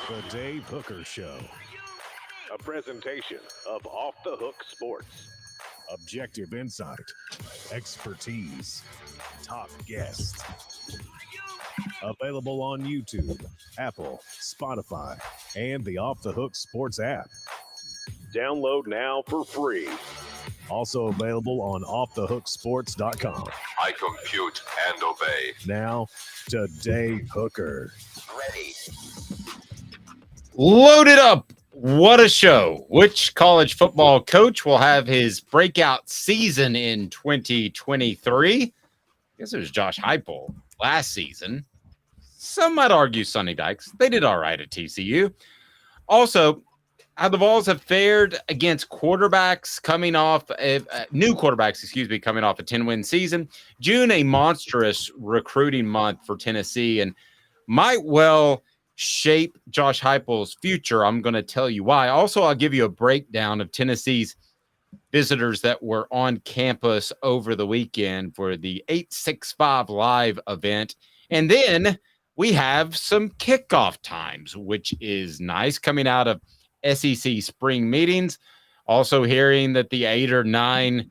The Dave Hooker Show. A presentation of Off the Hook Sports. Objective insight, expertise, top guests. Available on YouTube, Apple, Spotify, and the Off the Hook Sports app. Download now for free. Also available on offthehooksports.com. I compute and obey. Now to Dave Hooker. Ready. Loaded up. What a show. Which college football coach will have his breakout season in 2023? I guess it was Josh Heupel last season. Some might argue Sonny Dykes. They did all right at TCU. Also, how the Vols have fared against quarterbacks coming off new quarterbacks, coming off a 10-win season. June, a monstrous recruiting month for Tennessee, and might well shape Josh Heupel's future. I'm going to tell you why. Also, I'll give you a breakdown of Tennessee's visitors that were on campus over the weekend for the 865 Live event. And then we have some kickoff times, which is nice coming out of SEC spring meetings. Also hearing that the 8 or 9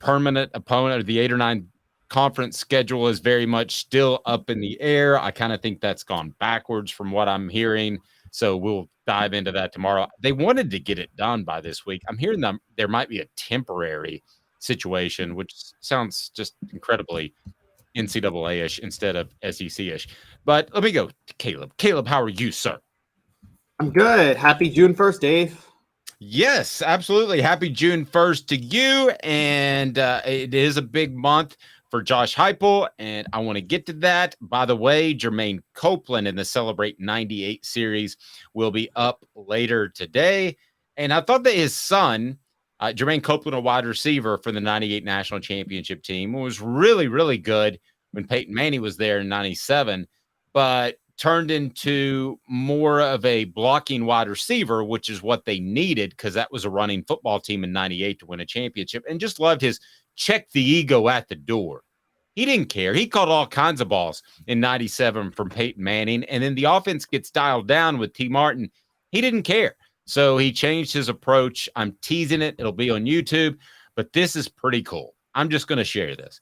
permanent opponent, or the 8 or 9 conference schedule, is very much still up in the air. I kind of think that's gone backwards from what I'm hearing. So we'll dive into that tomorrow. They wanted to get it done by this week. I'm hearing there might be a temporary situation, which sounds just incredibly NCAA-ish instead of SEC-ish. But let me go to Caleb. Caleb, how are you, sir? I'm good. Happy June 1st, Dave. Yes, absolutely. Happy June 1st to you. And it is a big month for Josh Heupel, and I want to get to that. By the way, Jermaine Copeland in the Celebrate 98 series will be up later today. And I thought that his son, Jermaine Copeland, a wide receiver for the 98 national championship team, was really, really good when Peyton Manning was there in 97, but turned into more of a blocking wide receiver, which is what they needed because that was a running football team in 98 to win a championship, and just loved his check the ego at the door. He didn't care. He caught all kinds of balls in 97 from Peyton Manning, and then the offense gets dialed down with T. Martin. He didn't care. So he changed his approach. I'm teasing it. It'll be on YouTube, but this is pretty cool. I'm just going to share this.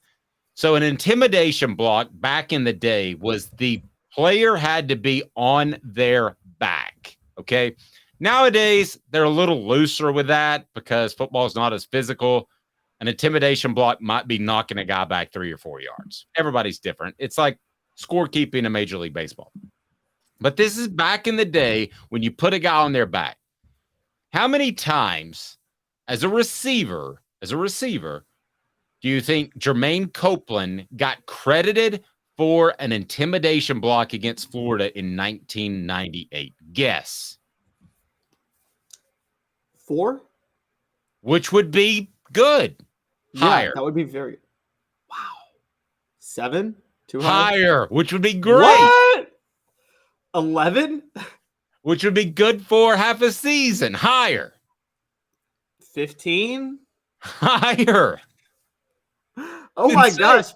So an intimidation block back in the day was the player had to be on their back, okay? Nowadays, they're a little looser with that because football is not as physical. An intimidation block might be knocking a guy back 3 or 4 yards. Everybody's different. It's like scorekeeping in Major League Baseball. But this is back in the day when you put a guy on their back. How many times as a receiver, do you think Jermaine Copeland got credited for an intimidation block against Florida in 1998? Guess. 4? Which would be good. Higher. Yeah, that would be very. Wow. 7? 2 Higher, which would be great. What? 11? Which would be good for half a season. Higher. 15? Higher. Oh my Insane. gosh.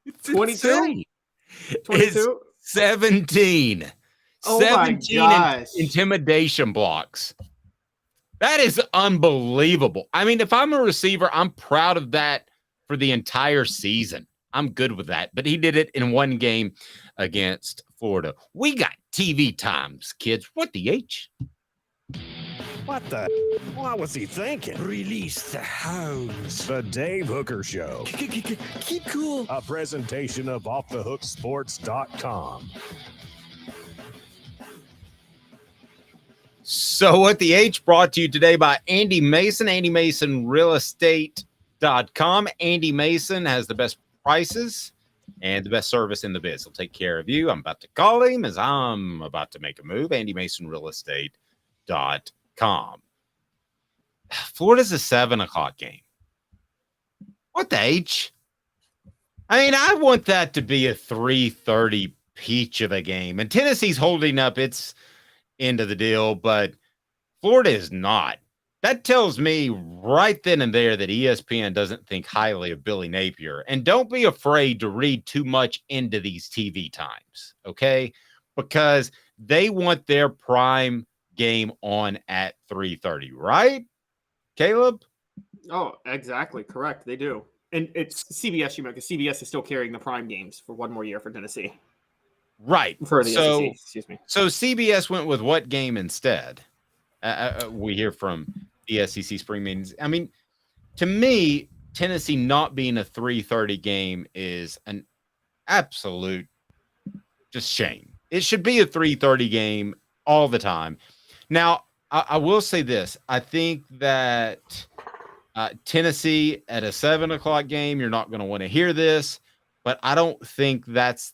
It's 22? insane. 22? It's 17. Oh my 17 gosh. intimidation blocks. That is unbelievable. I mean, if I'm a receiver, I'm proud of that for the entire season. I'm good with that. But he did it in one game against Florida. We got TV times, kids. What the H? What the? What was he thinking? Release the hounds. The Dave Hooker Show. Keep cool. A presentation of offthehooksports.com. So what the H brought to you today by Andy Mason, AndyMasonRealEstate.com. Andy Mason has the best prices and the best service in the biz. He'll take care of you. I'm about to call him as I'm about to make a move. AndyMasonRealEstate.com. Florida's a 7:00 game. What the H? I mean, I want that to be a 3:30 peach of a game. And Tennessee's holding up its end of the deal, but Florida is not. That tells me right then and there that ESPN doesn't think highly of Billy Napier. And don't be afraid to read too much into these TV times, okay? Because They want their prime game on at 3:30, right, Caleb? Oh, exactly. Correct. They do. And it's CBS, because CBS is still carrying the prime games for one more year for Tennessee. Right. For the SEC, excuse me. So CBS went with what game instead? We hear from the SEC spring meetings. I mean, to me, Tennessee not being a 3:30 game is an absolute just shame. It should be a 3:30 game all the time. Now, I will say this. I think that Tennessee at a 7 o'clock game, you're not going to want to hear this, but I don't think that's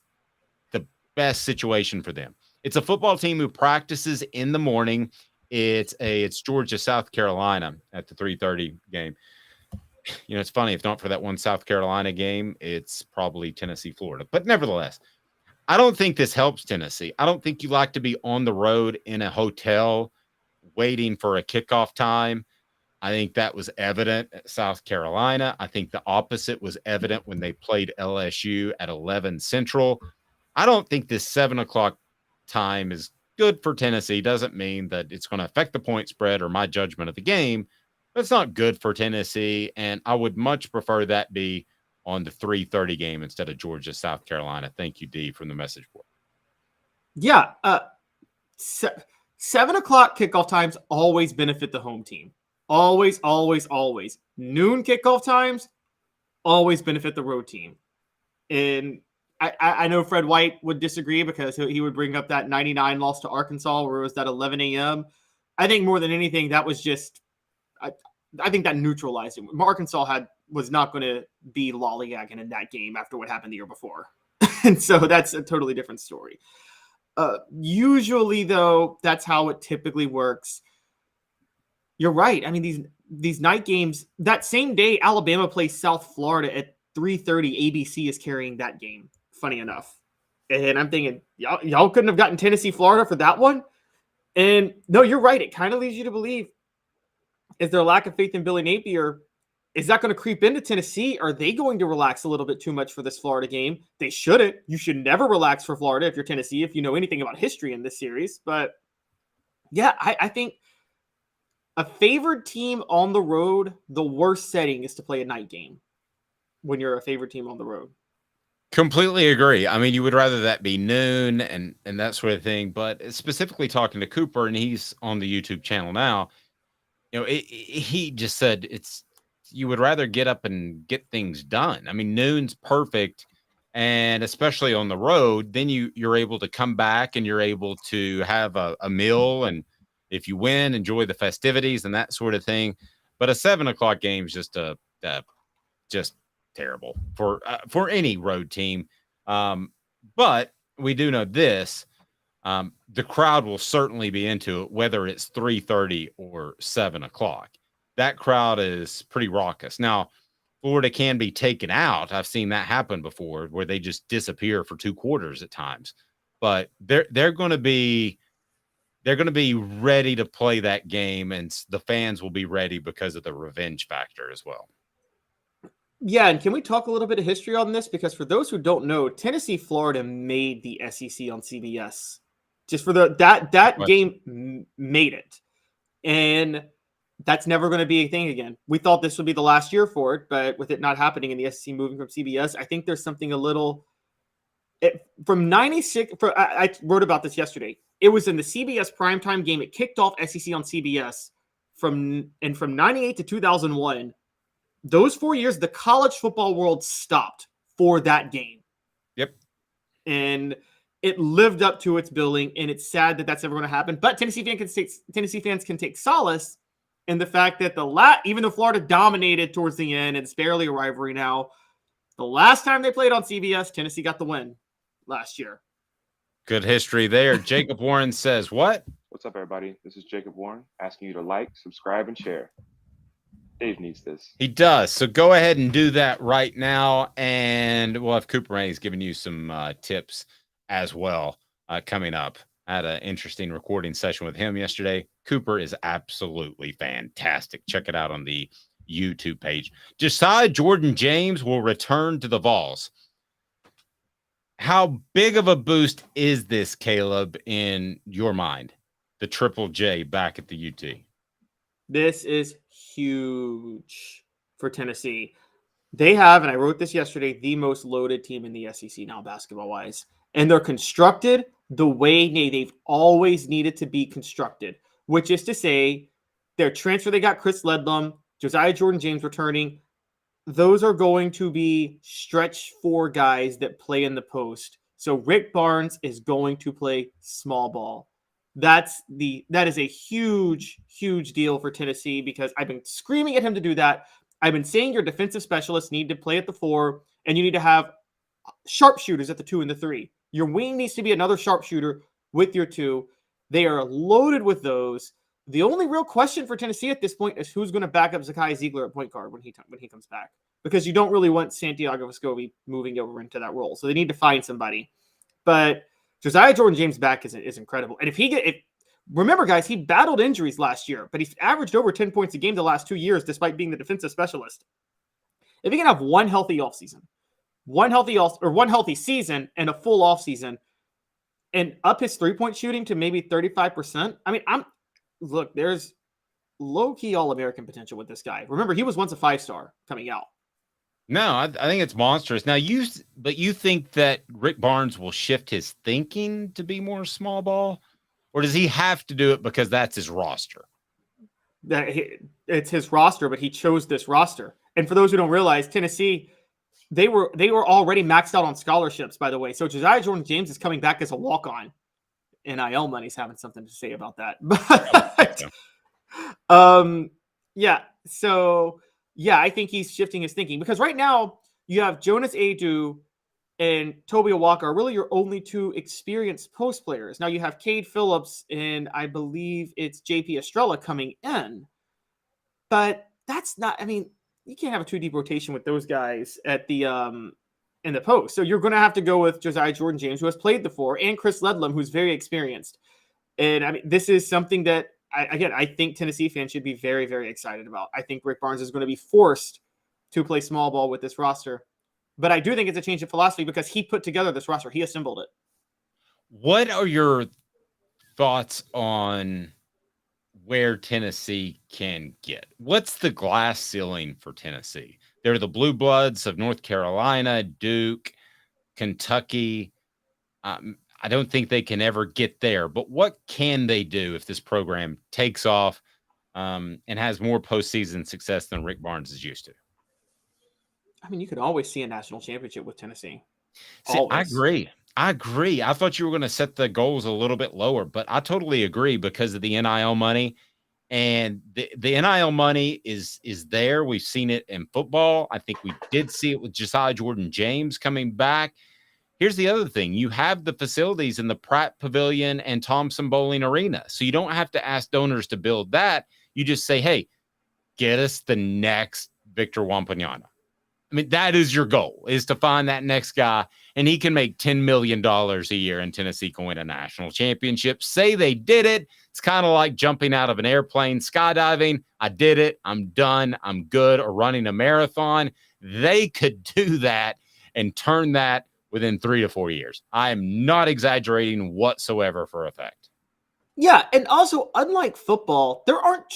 the best situation for them. It's a football team who practices in the morning. It's Georgia, South Carolina at the 3:30 game. You know, it's funny, if not for that one South Carolina game, it's probably Tennessee, Florida. But nevertheless, I don't think this helps Tennessee. I don't think you like to be on the road in a hotel waiting for a kickoff time. I think that was evident at South Carolina. I think the opposite was evident when they played LSU at 11 Central. I don't think this 7 o'clock time is good for Tennessee. Doesn't mean that it's going to affect the point spread or my judgment of the game, but it's not good for Tennessee. And I would much prefer that be on the 3:30 game instead of Georgia, South Carolina. Thank you, D, from the message board. Yeah. 7 o'clock kickoff times always benefit the home team. Always, always, always. Noon kickoff times always benefit the road team. And I know Fred White would disagree because he would bring up that 99 loss to Arkansas where it was that 11 a.m. I think more than anything, that was just I think that neutralized him. Arkansas was not going to be lollygagging in that game after what happened the year before. And so that's a totally different story. Usually, though, that's how it typically works. You're right. I mean, these night games, that same day, Alabama plays South Florida at 3:30. ABC is carrying that game, funny enough. And I'm thinking, y'all couldn't have gotten Tennessee, Florida for that one? And no, you're right. It kind of leads you to believe, is there a lack of faith in Billy Napier? Is that going to creep into Tennessee? Are they going to relax a little bit too much for this Florida game? They shouldn't. You should never relax for Florida if you're Tennessee, if you know anything about history in this series. But yeah, I think a favored team on the road, the worst setting is to play a night game when you're a favored team on the road. Completely agree. I mean, you would rather that be noon and that sort of thing. But specifically talking to Cooper, and he's on the YouTube channel now, you know, he just said you would rather get up and get things done. I mean, noon's perfect, and especially on the road, then you're able to come back and you're able to have a meal, and if you win, enjoy the festivities and that sort of thing. But a 7 o'clock game is just terrible for any road team. But we do know this. The crowd will certainly be into it, whether it's 3:30 or 7 o'clock. That crowd is pretty raucous. Now, Florida can be taken out. I've seen that happen before, where they just disappear for 2 quarters at times. But they're going to be ready to play that game, and the fans will be ready because of the revenge factor as well. Yeah, and can we talk a little bit of history on this? Because for those who don't know, Tennessee, Florida made the SEC on CBS. Just for that game made it. And that's never going to be a thing again. We thought this would be the last year for it, but with it not happening and the SEC moving from CBS, I think there's something a little from 96. I wrote about this yesterday. It was in the CBS primetime game. It kicked off SEC on CBS from 98 to 2001. Those 4 years, the college football world stopped for that game. Yep. And it lived up to its billing, and it's sad that that's ever going to happen. But Tennessee fans can take solace in the fact that even though Florida dominated towards the end, and it's barely a rivalry now, the last time they played on CBS, Tennessee got the win last year. Good history there. Jacob Warren says, what? What's up, everybody? This is Jacob Warren asking you to like, subscribe, and share. Dave needs this. He does. So go ahead and do that right now. And we'll have Cooper Mays giving you some tips as well coming up. I had an interesting recording session with him yesterday. Cooper is absolutely fantastic. Check it out on the YouTube page. Josiah-Jordan James will return to the Vols. How big of a boost is this, Caleb, in your mind? The Triple J back at the UT. This is huge for Tennessee. They have, and I wrote this yesterday, the most loaded team in the SEC now, basketball-wise. And they're constructed the way they've always needed to be constructed, which is to say their transfer, they got Chris Ledlum, Josiah-Jordan James returning. Those are going to be stretch four guys that play in the post. So Rick Barnes is going to play small ball. That is a huge, huge deal for Tennessee because I've been screaming at him to do that. I've been saying your defensive specialists need to play at the 4, and you need to have sharpshooters at the 2 and the 3. Your wing needs to be another sharpshooter with your 2. They are loaded with those. The only real question for Tennessee at this point is who's going to back up Zakai Ziegler at point guard when he comes back, because you don't really want Santiago Vescovi moving over into that role. So they need to find somebody. But Josiah-Jordan James back is incredible. And remember, guys, he battled injuries last year, but he's averaged over 10 points a game the last 2 years, despite being the defensive specialist. If he can have one healthy offseason, one healthy season and a full offseason, and up his 3-point shooting to maybe 35%, I mean, there's low-key All-American potential with this guy. Remember, he was once a 5-star coming out. No, I think it's monstrous. Now, you think that Rick Barnes will shift his thinking to be more small ball? Or does he have to do it because that's his roster? It's his roster, but he chose this roster. And for those who don't realize, Tennessee, they were already maxed out on scholarships, by the way. So Josiah-Jordan James is coming back as a walk-on. NIL money's having something to say about that. But I think he's shifting his thinking because right now you have Jonas Adu and Toby Awaka are really your only 2 experienced post players. Now you have Cade Phillips and I believe it's JP Estrella coming in. But that's not, I mean, you can't have a 2 deep rotation with those guys at the in the post. So you're going to have to go with Josiah-Jordan James, who has played the 4, and Chris Ledlum, who's very experienced. And I mean, this is something that I think Tennessee fans should be very, very excited about. I think Rick Barnes is going to be forced to play small ball with this roster. But I do think it's a change of philosophy because he put together this roster. He assembled it. What are your thoughts on where Tennessee can get? What's the glass ceiling for Tennessee? They're the Blue Bloods of North Carolina, Duke, Kentucky. I don't think they can ever get there. But what can they do if this program takes off and has more postseason success than Rick Barnes is used to? I mean, you could always see a national championship with Tennessee. See, I agree. I thought you were going to set the goals a little bit lower, but I totally agree because of the NIL money. And the NIL money is there. We've seen it in football. I think we did see it with Josiah-Jordan James coming back. Here's the other thing. You have the facilities in the Pratt Pavilion and Thompson Bowling Arena. So you don't have to ask donors to build that. You just say, hey, get us the next Victor Wembanyama. I mean, that is your goal, is to find that next guy, and he can make $10 million a year, and Tennessee can win a national championship. Say they did it. It's kind of like jumping out of an airplane, skydiving. I did it. I'm done. I'm good. Or running a marathon. They could do that and turn that within 3 to 4 years. I am not exaggerating whatsoever for effect. Yeah, and also, unlike football, there aren't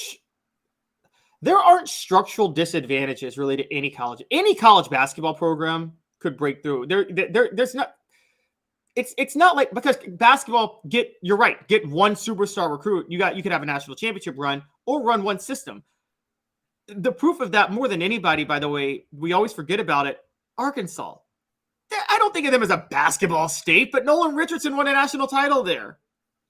structural disadvantages really to any college. Any college basketball program could break through. There's not. It's not like, because basketball, you're right. Get one superstar recruit. You could have a national championship run or run one system. The proof of that, more than anybody, by the way, we always forget about it. Arkansas. I don't think of them as a basketball state, but Nolan Richardson won a national title there,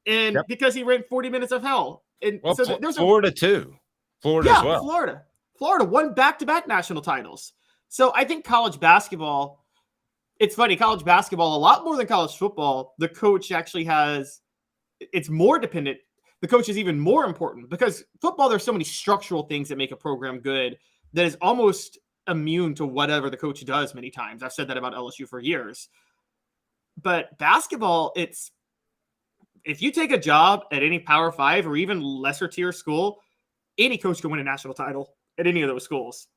and because he ran 40 minutes of hell. And well, so there's Florida too. Florida as well. Florida won back-to-back national titles. So I think college basketball, it's funny, college basketball, a lot more than college football, the coach actually it's more dependent. The coach is even more important because football, there's so many structural things that make a program good that is almost immune to whatever the coach does many times. I've said that about LSU for years. But basketball, if you take a job at any Power 5 or even lesser tier school, any coach can win a national title at any of those schools.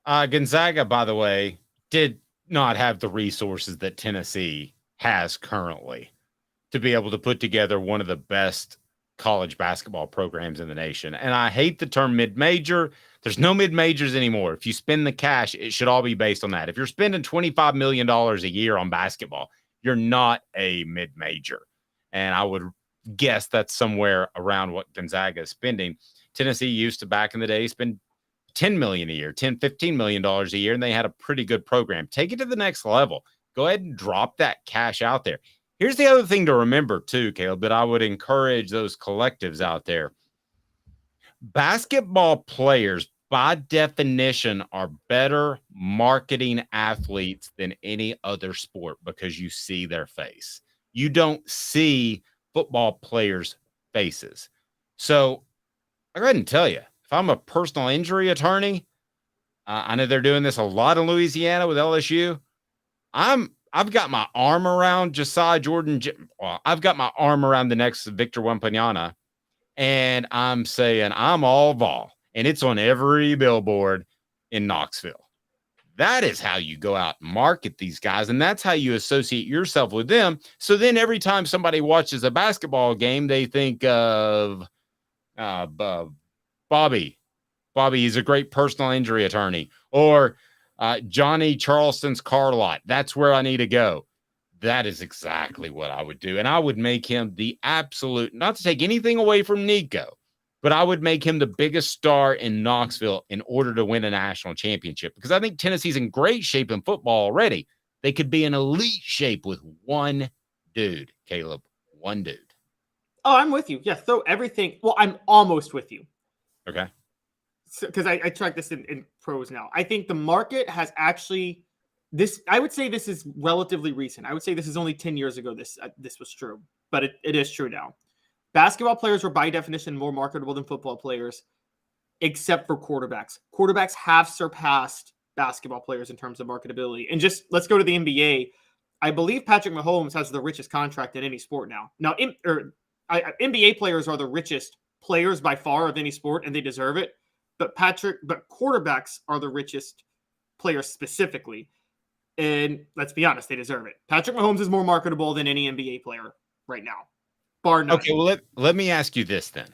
Gonzaga, by the way, did not have the resources that Tennessee has currently to be able to put together one of the best college basketball programs in the nation. And I hate the term mid-major. There's no mid-majors anymore. If you spend the cash, it should all be based on that. If you're spending $25 million a year on basketball, you're not a mid-major. And I would guess that's somewhere around what Gonzaga is spending. Tennessee used to, back in the day, spend $10 million a year, $15 million a year, and they had a pretty good program. Take it to the next level. Go ahead and drop that cash out there. Here's the other thing to remember too, Caleb, that I would encourage those collectives out there. Basketball players, by definition, are better marketing athletes than any other sport because you see their face. You don't see football players' faces. So I'll go ahead and tell you, if I'm a personal injury attorney, I know they're doing this a lot in Louisiana with LSU. I've got my arm around Josiah-Jordan. I've got my arm around the next Victor Wembanyama, and I'm saying I'm all Vol, and it's on every billboard in Knoxville. That is how you go out and market these guys, and that's how you associate yourself with them. So then every time somebody watches a basketball game, they think of Bobby. Bobby is a great personal injury attorney, or Johnny Charleston's car lot. That's where I need to go. That is exactly what I would do. And I would make him the absolute, not to take anything away from Nico, but I would make him the biggest star in Knoxville in order to win a national championship, because I think Tennessee's in great shape in football already. They could be in elite shape with one dude, Caleb, one dude. Oh, I'm with you. Yeah, throw everything. Well, I'm almost with you. Okay. Because I track this in pros now. I think the market has actually I would say this is relatively recent. I would say this is only 10 years ago this was true, but it is true now. Basketball players are by definition more marketable than football players, except for quarterbacks. Quarterbacks have surpassed basketball players in terms of marketability. And just let's go to the NBA. I believe Patrick Mahomes has the richest contract in any sport now. Now, NBA players are the richest players by far of any sport, and they deserve it. But quarterbacks are the richest players specifically. And let's be honest, they deserve it. Patrick Mahomes is more marketable than any NBA player right now, bar none. Okay, well, let me ask you this then.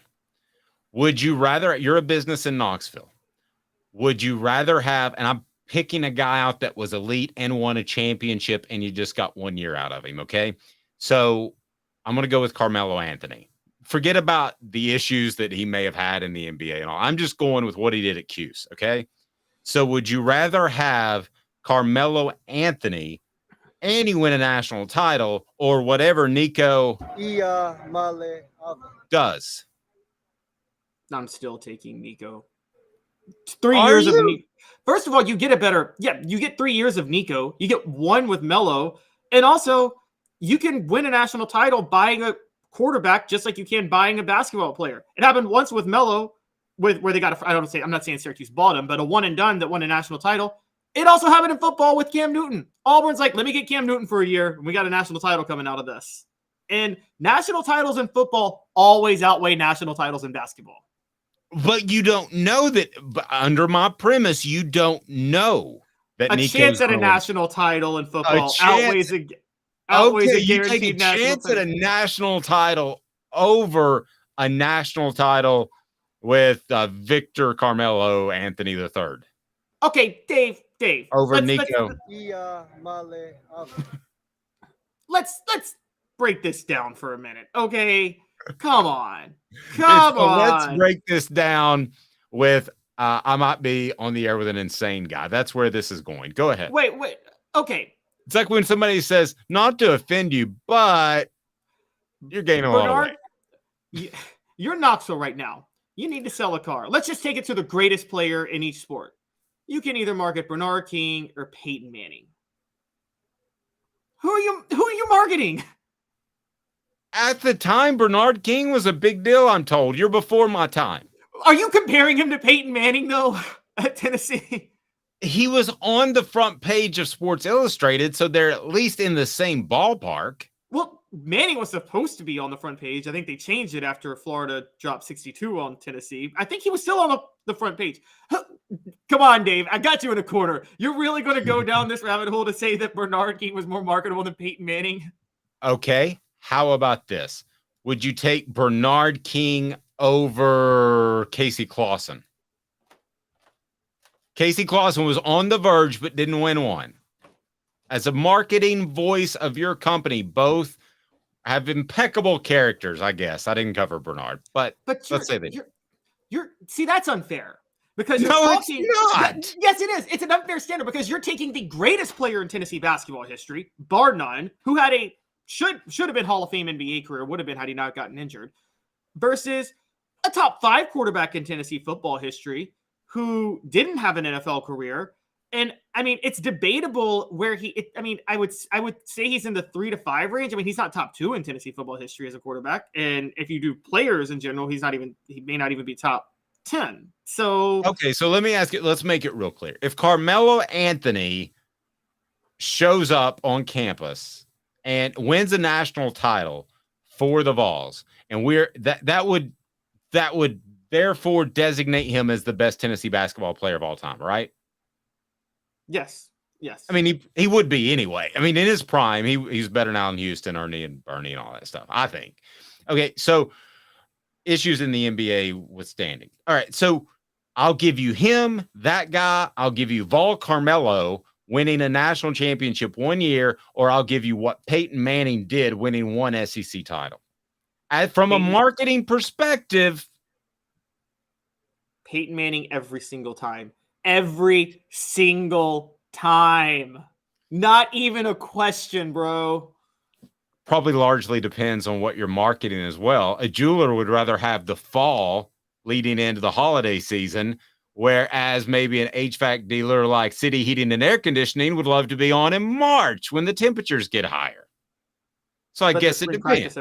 Would you rather, you're a business in Knoxville, would you rather have, and I'm picking a guy out that was elite and won a championship and you just got 1 year out of him, okay? So I'm going to go with Carmelo Anthony. Forget about the issues that he may have had in the NBA and all. I'm just going with what he did at Cuse, okay? So would you rather have Carmelo Anthony and he win a national title, or whatever Nico does? I'm still taking Nico. 3 years of Nico. First of all, you get you get 3 years of Nico. You get one with Melo. And also, you can win a national title buying a quarterback just like you can buying a basketball player. It happened once with Melo, where they got I'm not saying Syracuse bought him, but a one and done that won a national title. It also happened in football with Cam Newton. Auburn's like, let me get Cam Newton for a year, and we got a national title coming out of this. And national titles in football always outweigh national titles in basketball. But you don't know that. Under my premise, you don't know that a chance at a national title in football outweighs a guaranteed national chance title. at a national title over a national title with Victor Carmelo Anthony III. Okay, Dave. Over Nico. Let's break this down for a minute. Okay, come on. Let's break this down with I might be on the air with an insane guy. That's where this is going. Go ahead. Wait. Okay. It's like when somebody says, not to offend you, but you're gaining a lot of weight. You're in Knoxville right now. You need to sell a car. Let's just take it to the greatest player in each sport. You can either market Bernard King or Peyton Manning. Who are you marketing? At the time, Bernard King was a big deal, I'm told. You're before my time. Are you comparing him to Peyton Manning, though, at Tennessee? He was on the front page of Sports Illustrated, so they're at least in the same ballpark. Well, Manning was supposed to be on the front page. I think they changed it after Florida dropped 62 on Tennessee. I think he was still on the front page. Come on, Dave. I got you in a corner. You're really going to go down this rabbit hole to say that Bernard King was more marketable than Peyton Manning? Okay. How about this? Would you take Bernard King over Casey Clausen? Casey Clausen was on the verge, but didn't win one. As a marketing voice of your company, both have impeccable characters, I guess. I didn't cover Bernard, but let's say that. You're see, that's unfair. Because no, it's not. Yes, it is. It's an unfair standard because you're taking the greatest player in Tennessee basketball history, bar none, who had a should have been Hall of Fame NBA career, would have been had he not gotten injured, versus a top 5 quarterback in Tennessee football history who didn't have an NFL career. And I mean, it's debatable where I would say he's in the 3 to 5 range. I mean, he's not top 2 in Tennessee football history as a quarterback. And if you do players in general, he may not even be top 10. So okay, so let me ask you, let's make it real clear. If Carmelo Anthony shows up on campus and wins a national title for the Vols, and that would therefore designate him as the best Tennessee basketball player of all time, right? Yes. I mean, he would be anyway. I mean, in his prime, he's better now than Houston, Ernie, and Bernie, and all that stuff, I think. Okay, so issues in the NBA withstanding. All right, so I'll give you him, that guy. I'll give you Vol Carmelo winning a national championship one year, or I'll give you what Peyton Manning did, winning one SEC title. From a marketing perspective, Peyton Manning every single time. Every single time. Not even a question, bro. Probably largely depends on what you're marketing as well. A jeweler would rather have the fall leading into the holiday season, whereas maybe an HVAC dealer like City Heating and Air Conditioning would love to be on in March when the temperatures get higher. So I guess it depends.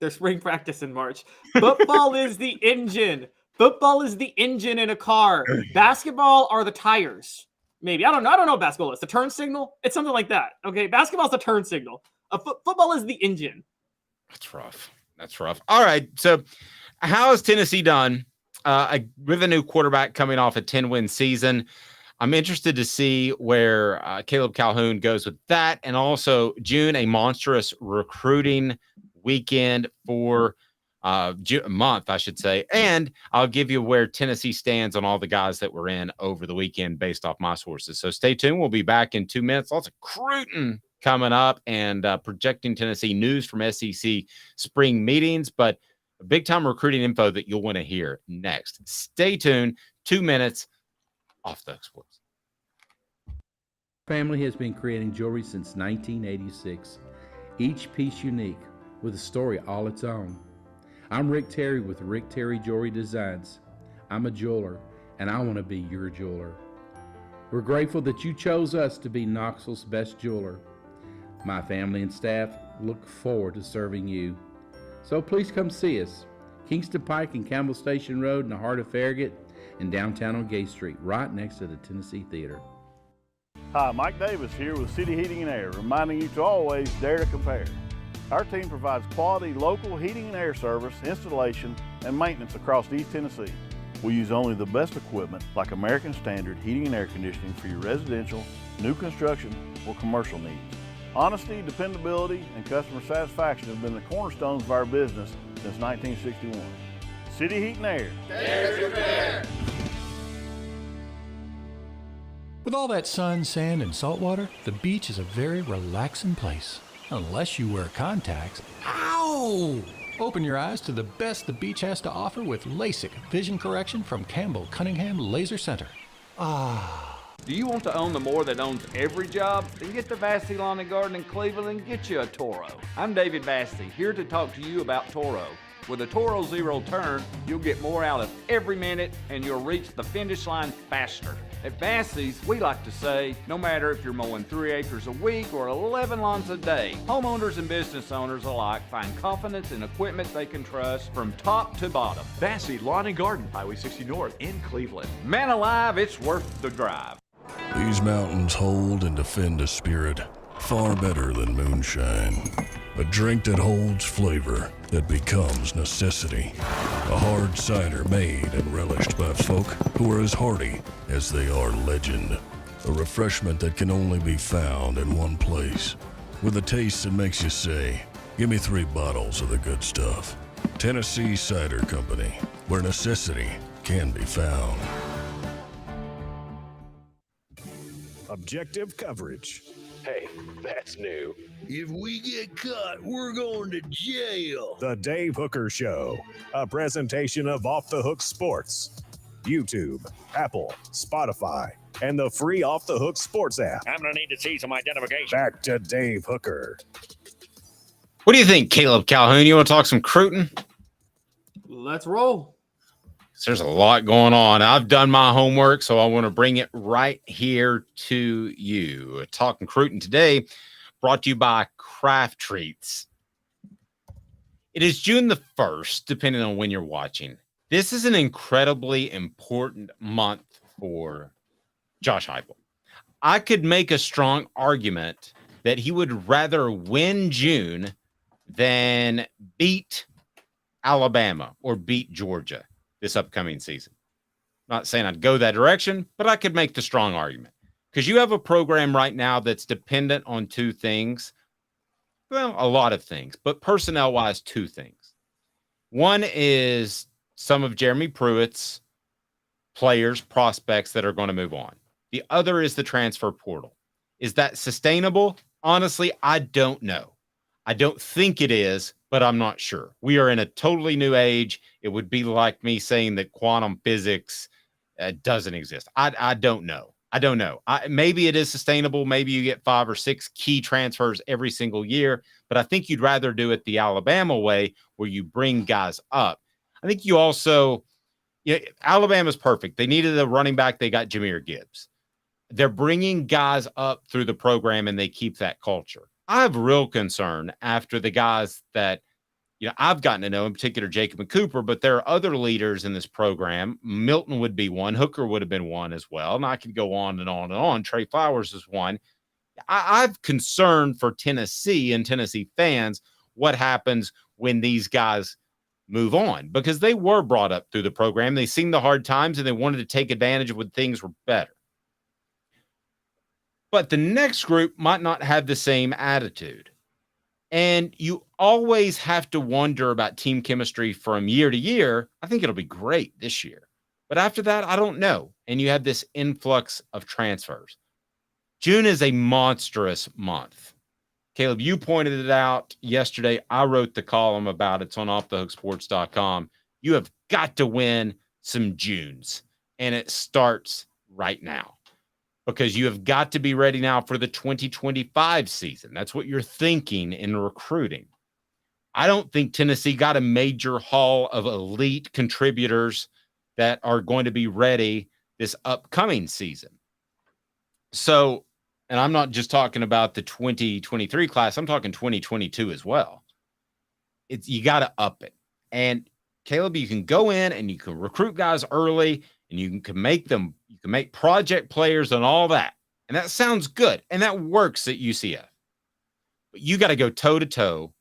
There's spring practice in March. Football is the engine. Football is the engine in a car. Basketball are the tires. Maybe. I don't know what basketball is. The turn signal? It's something like that. Okay. Basketball's the turn signal. Football is the engine. That's rough. All right. So how has Tennessee done with a new quarterback coming off a 10-win season? I'm interested to see where Caleb Calhoun goes with that. And also June, a monstrous recruiting weekend for month, I should say. And I'll give you where Tennessee stands on all the guys that were in over the weekend based off my sources. So stay tuned. We'll be back in 2 minutes. Lots of recruiting coming up and projecting Tennessee news from SEC spring meetings, but big time recruiting info that you'll want to hear next. Stay tuned. 2 minutes off the sports. Family has been creating jewelry since 1986. Each piece unique with a story all its own. I'm Rick Terry with Rick Terry Jewelry Designs. I'm a jeweler, and I want to be your jeweler. We're grateful that you chose us to be Knoxville's best jeweler. My family and staff look forward to serving you. So please come see us. Kingston Pike and Campbell Station Road in the heart of Farragut and downtown on Gay Street, right next to the Tennessee Theater. Hi, Mike Davis here with City Heating and Air, reminding you to always dare to compare. Our team provides quality local heating and air service, installation, and maintenance across East Tennessee. We use only the best equipment like American Standard heating and air conditioning for your residential, new construction, or commercial needs. Honesty, dependability, and customer satisfaction have been the cornerstones of our business since 1961. City Heat and Air. Dare to compare. With all that sun, sand, and salt water, the beach is a very relaxing place. Unless you wear contacts. Ow! Open your eyes to the best the beach has to offer with LASIK vision correction from Campbell Cunningham Laser Center. Do you want to own the more that owns every job? Then get to Vassy Lawn and Garden in Cleveland and get you a Toro. I'm David Vassy, here to talk to you about Toro. With a Toro Zero Turn, you'll get more out of every minute and you'll reach the finish line faster. At Vassy's, we like to say, no matter if you're mowing 3 acres a week or 11 lawns a day, homeowners and business owners alike find confidence in equipment they can trust from top to bottom. Vassy Lawn and Garden, Highway 60 North in Cleveland. Man alive, it's worth the drive. These mountains hold and defend a spirit far better than moonshine. A drink that holds flavor, that becomes necessity. A hard cider made and relished by folk who are as hearty as they are legend. A refreshment that can only be found in one place. With a taste that makes you say, give me 3 bottles of the good stuff. Tennessee Cider Company, where necessity can be found. Objective coverage. Hey, that's new. If we get caught, we're going to jail. The Dave Hooker Show, a presentation of Off the Hook Sports. YouTube, Apple, Spotify, and the free Off the Hook Sports app. I'm going to need to see some identification. Back to Dave Hooker. What do you think, Caleb Calhoun? You want to talk some recruiting? Let's roll. There's a lot going on. I've done my homework, so I want to bring it right here to you. Talking recruiting today, brought to you by Craft Treats. It is June the 1st, depending on when you're watching. This is an incredibly important month for Josh Heupel. I could make a strong argument that he would rather win June than beat Alabama or beat Georgia this upcoming season. Not saying I'd go that direction, but I could make the strong argument. Because you have a program right now that's dependent on 2 things. Well, a lot of things, but personnel-wise, 2 things. One is some of Jeremy Pruitt's players, prospects that are going to move on. The other is the transfer portal. Is that sustainable? Honestly, I don't know. I don't think it is, but I'm not sure. We are in a totally new age. It would be like me saying that quantum physics doesn't exist. I don't know. I don't know. Maybe it is sustainable. Maybe you get 5 or 6 key transfers every single year, but I think you'd rather do it the Alabama way where you bring guys up. I think you also, Alabama's perfect. They needed a running back. They got Jahmyr Gibbs. They're bringing guys up through the program and they keep that culture. I have real concern after the guys that, I've gotten to know, in particular Jacob and Cooper, but there are other leaders in this program. Milton would be one. Hooker would have been one as well. And I could go on and on and on. Trey Flowers is one. I've concerned for Tennessee and Tennessee fans what happens when these guys move on, because they were brought up through the program. They seen the hard times and they wanted to take advantage of when things were better. But the next group might not have the same attitude. And you always have to wonder about team chemistry from year to year. I think it'll be great this year. But after that, I don't know. And you have this influx of transfers. June is a monstrous month. Caleb, you pointed it out yesterday. I wrote the column about it. It's on offthehooksports.com. You have got to win some Junes. And it starts right now. Because you have got to be ready now for the 2025 season. That's what you're thinking in recruiting. I don't think Tennessee got a major haul of elite contributors that are going to be ready this upcoming season. So, and I'm not just talking about the 2023 class. I'm talking 2022 as well. You got to up it. And Caleb, you can go in and you can recruit guys early and you can make them, you can make project players and all that. And that sounds good. And that works at UCF. But you got to go toe to toe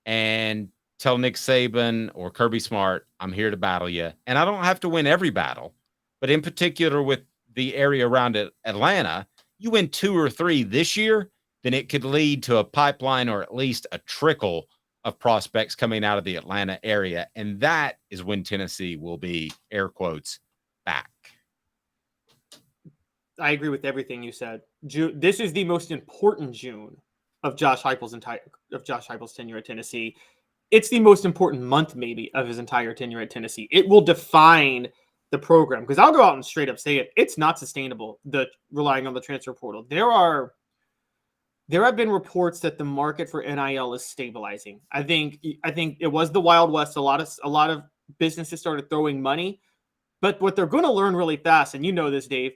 and tell Nick Saban or Kirby Smart, I'm here to battle you. And I don't have to win every battle, but in particular with the area around Atlanta, you win 2 or 3 this year, then it could lead to a pipeline or at least a trickle of prospects coming out of the Atlanta area. And that is when Tennessee will be, air quotes, back. I agree with everything you said. June, this is the most important June of Josh Heupel's tenure at Tennessee. It's the most important month, maybe, of his entire tenure at Tennessee. It will define the program, because I'll go out and straight up say it. It's not sustainable, relying on the transfer portal. There have been reports that the market for NIL is stabilizing. I think it was the Wild West. A lot of businesses started throwing money, but what they're going to learn really fast, and you know this, Dave.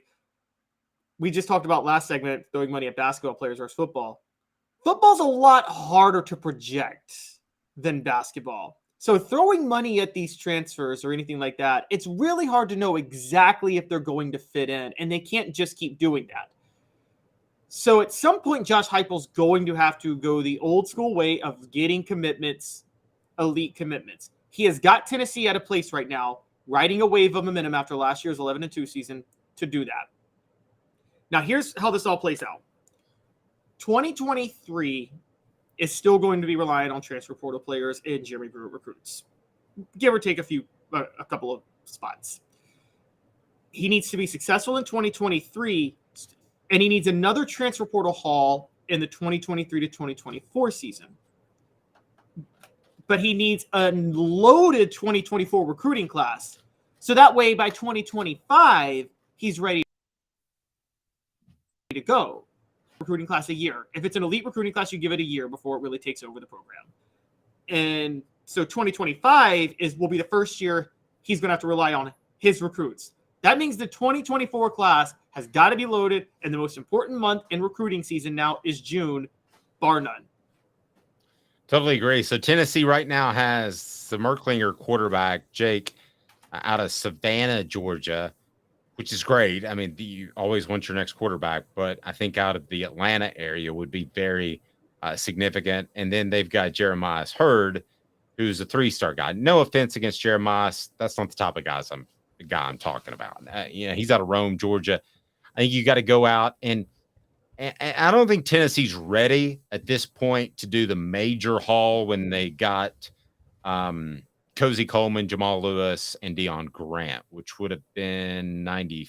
We just talked about last segment throwing money at basketball players versus football. Football's a lot harder to project than basketball. So throwing money at these transfers or anything like that, it's really hard to know exactly if they're going to fit in, and they can't just keep doing that. So at some point, Josh Heupel's going to have to go the old school way of getting commitments, elite commitments. He has got Tennessee at a place right now, riding a wave of momentum after last year's 11-2 season to do that. Now, here's how this all plays out. 2023 is still going to be reliant on transfer portal players and Jeremy Pruitt recruits, give or take a couple of spots. He needs to be successful in 2023, and he needs another transfer portal haul in the 2023 to 2024 season. But he needs a loaded 2024 recruiting class. So that way, by 2025, he's ready to go. Recruiting class a year. If it's an elite recruiting class, you give it a year before it really takes over the program. And so 2025 will be the first year he's going to have to rely on his recruits. That means the 2024 class has got to be loaded, and the most important month in recruiting season now is June, bar none. Totally agree. So Tennessee right now has the Merklinger quarterback, Jake, out of Savannah, Georgia, which is great. I mean, you always want your next quarterback, but I think out of the Atlanta area would be very significant. And then they've got Jeremiah Hurd, who's a 3-star guy. No offense against Jeremiah. That's not the type of guy I'm talking about. He's out of Rome, Georgia. I think you got to go out and I don't think Tennessee's ready at this point to do the major haul when they got Cozy Coleman, Jamal Lewis, and Deion Grant, which would have been 90.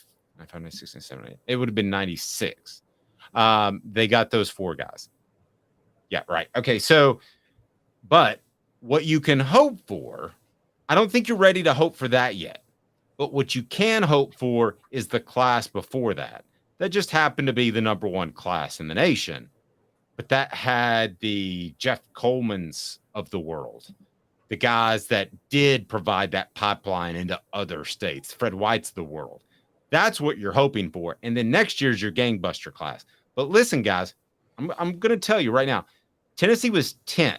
It would have been 96. They got those 4 guys. Yeah, right. Okay, so, but what you can hope for, I don't think you're ready to hope for that yet. But what you can hope for is the class before that. That just happened to be the number 1 class in the nation. But that had the Jeff Colemans of the world, the guys that did provide that pipeline into other states, Fred White's of the world. That's what you're hoping for. And then next year's your gangbuster class. But listen, guys, I'm going to tell you right now, Tennessee was 10th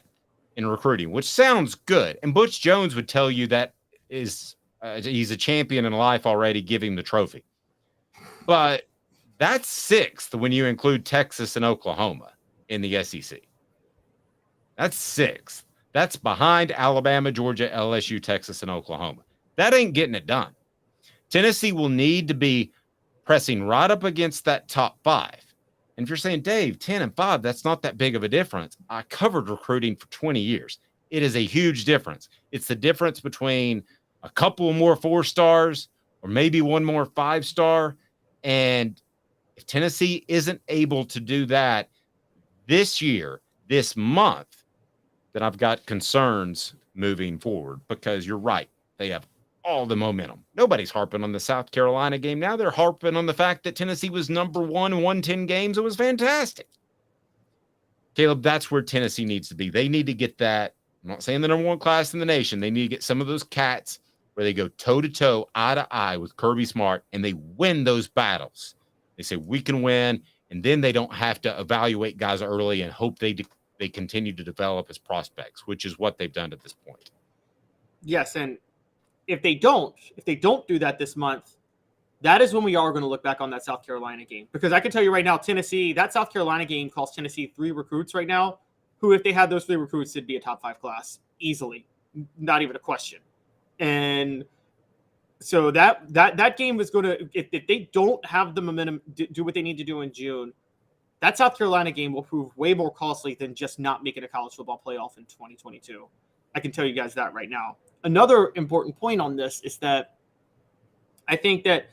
in recruiting, which sounds good. And Butch Jones would tell you that is he's a champion in life already. Give him the trophy. But that's 6th when you include Texas and Oklahoma in the SEC. That's 6th. That's behind Alabama, Georgia, LSU, Texas, and Oklahoma. That ain't getting it done. Tennessee will need to be pressing right up against that top 5. And if you're saying, Dave, 10 and 5, that's not that big of a difference. I covered recruiting for 20 years. It is a huge difference. It's the difference between a couple more 4-stars or maybe one more 5-star. And if Tennessee isn't able to do that this year, this month, then I've got concerns moving forward because you're right. They have all the momentum. Nobody's harping on the South Carolina game now. They're harping on the fact that Tennessee was number 1 in 110 games. It was fantastic. Caleb, that's where Tennessee needs to be. They need to get that. I'm not saying the number 1 class in the nation. They need to get some of those cats where they go toe-to-toe, eye-to-eye with Kirby Smart, and they win those battles. They say, we can win, and then they don't have to evaluate guys early and hope they continue to develop as prospects, which is what they've done at this point. Yes, and if they don't do that this month, that is when we are going to look back on that South Carolina game. Because I can tell you right now, Tennessee, that South Carolina game costs Tennessee 3 recruits right now, who, if they had those 3 recruits, it'd be a top 5 class easily. Not even a question. And so that game was going to, if they don't have the momentum, do what they need to do in June, that South Carolina game will prove way more costly than just not making a college football playoff in 2022. I can tell you guys that right now. Another important point on this is that I think that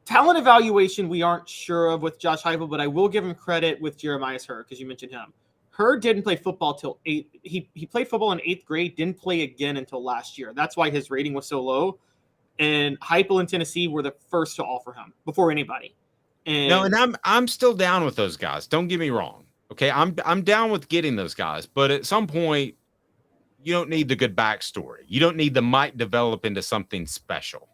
talent evaluation we aren't sure of with Josh Heupel, but I will give him credit with Jeremiah Hurd because you mentioned him. Hurd didn't play football till 8th. He played football in 8th grade, didn't play again until last year. That's why his rating was so low. And Heupel and Tennessee were the first to offer him before anybody. And I'm still down with those guys. Don't get me wrong. Okay, I'm down with getting those guys, but at some point, you don't need the good backstory. You don't need the might develop into something special.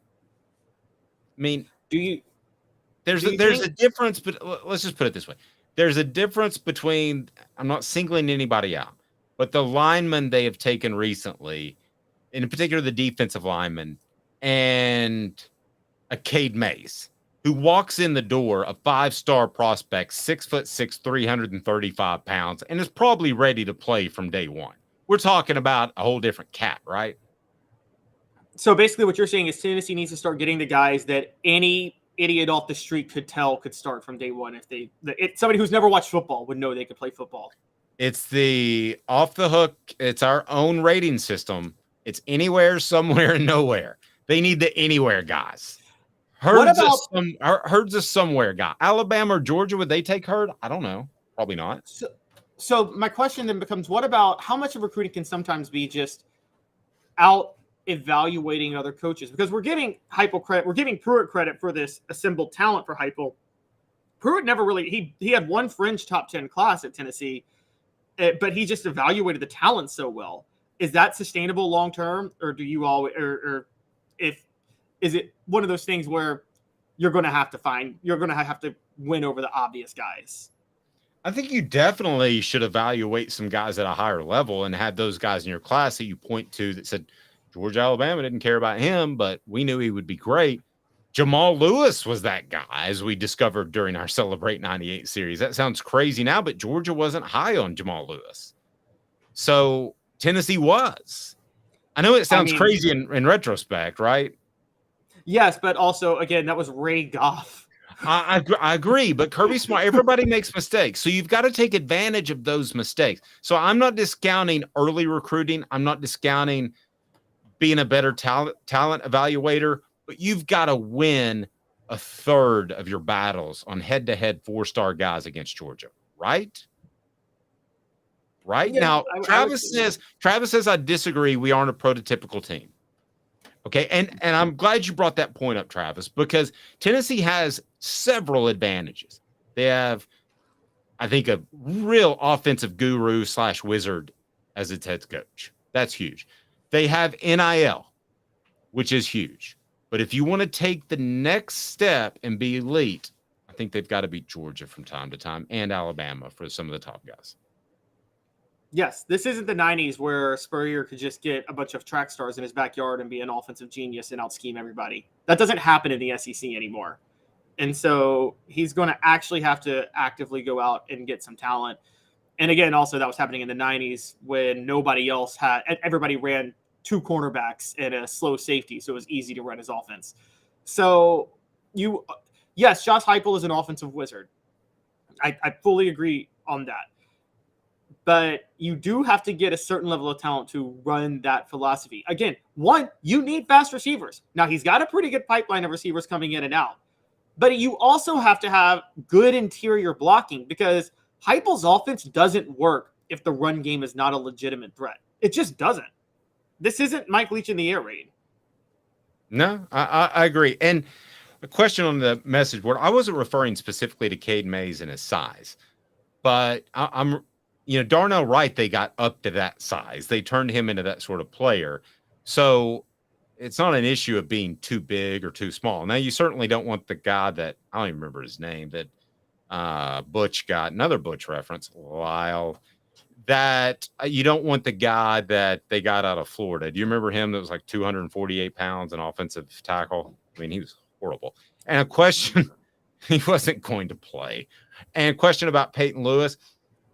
I mean, there's a difference, but let's just put it this way. There's a difference between, I'm not singling anybody out, but the linemen they have taken recently, in particular the defensive lineman, and a Cade Mays. who walks in the door, a 5-star prospect, 6'6", 335 pounds, and is probably ready to play from day one. We're talking about a whole different cat, right? So basically what you're saying is Tennessee needs to start getting the guys that any idiot off the street could start from day one. Somebody who's never watched football would know they could play football. It's the off the hook. It's our own rating system. It's anywhere, somewhere, and nowhere. They need the anywhere guys. Herds of somewhere guy. Alabama or Georgia, would they take Hurd? I don't know. Probably not. So my question then becomes, what about how much of recruiting can sometimes be just out evaluating other coaches? Because we're giving Heupel credit. We're giving Pruitt credit for this assembled talent for Heupel. Pruitt never really, he had one fringe top 10 class at Tennessee, but he just evaluated the talent so well. Is that sustainable long-term, or do you always, is it one of those things where you're going to have to win over the obvious guys? I think you definitely should evaluate some guys at a higher level and have those guys in your class that you point to that said, Georgia, Alabama didn't care about him, but we knew he would be great. Jamal Lewis was that guy, as we discovered during our Celebrate 98 series. That sounds crazy now, but Georgia wasn't high on Jamal Lewis. So Tennessee was. I know it sounds crazy in retrospect, right? Yes, but also, again, that was Ray Goff. I agree, but Kirby Smart, everybody makes mistakes. So you've got to take advantage of those mistakes. So I'm not discounting early recruiting. I'm not discounting being a better talent evaluator, but you've got to win a third of your battles on head-to-head 4-star guys against Georgia, right? Right? Yeah, Now, Travis says, I disagree. We aren't a prototypical team. Okay, and I'm glad you brought that point up, Travis, because Tennessee has several advantages. They have, I think, a real offensive guru / wizard as its head coach. That's huge. They have NIL, which is huge. But if you want to take the next step and be elite, I think they've got to beat Georgia from time to time and Alabama for some of the top guys. Yes, this isn't the 90s where Spurrier could just get a bunch of track stars in his backyard and be an offensive genius and out-scheme everybody. That doesn't happen in the SEC anymore. And so he's going to actually have to actively go out and get some talent. And again, also that was happening in the 90s when everybody ran 2 cornerbacks and a slow safety, so it was easy to run his offense. So yes, Josh Heupel is an offensive wizard. I fully agree on that. But you do have to get a certain level of talent to run that philosophy. Again, one, you need fast receivers. Now, he's got a pretty good pipeline of receivers coming in and out. But you also have to have good interior blocking because Heupel's offense doesn't work if the run game is not a legitimate threat. It just doesn't. This isn't Mike Leach in the air raid. No, I agree. And a question on the message board, I wasn't referring specifically to Cade Mays and his size. But I'm Darnell Wright, they got up to that size. They turned him into that sort of player. So it's not an issue of being too big or too small. Now, you certainly don't want the guy that, I don't even remember his name, that Butch got, another Butch reference, Lyle, that you don't want the guy that they got out of Florida. Do you remember him that was like 248 pounds, an offensive tackle? I mean, he was horrible. And a question, he wasn't going to play. And a question about Peyton Lewis.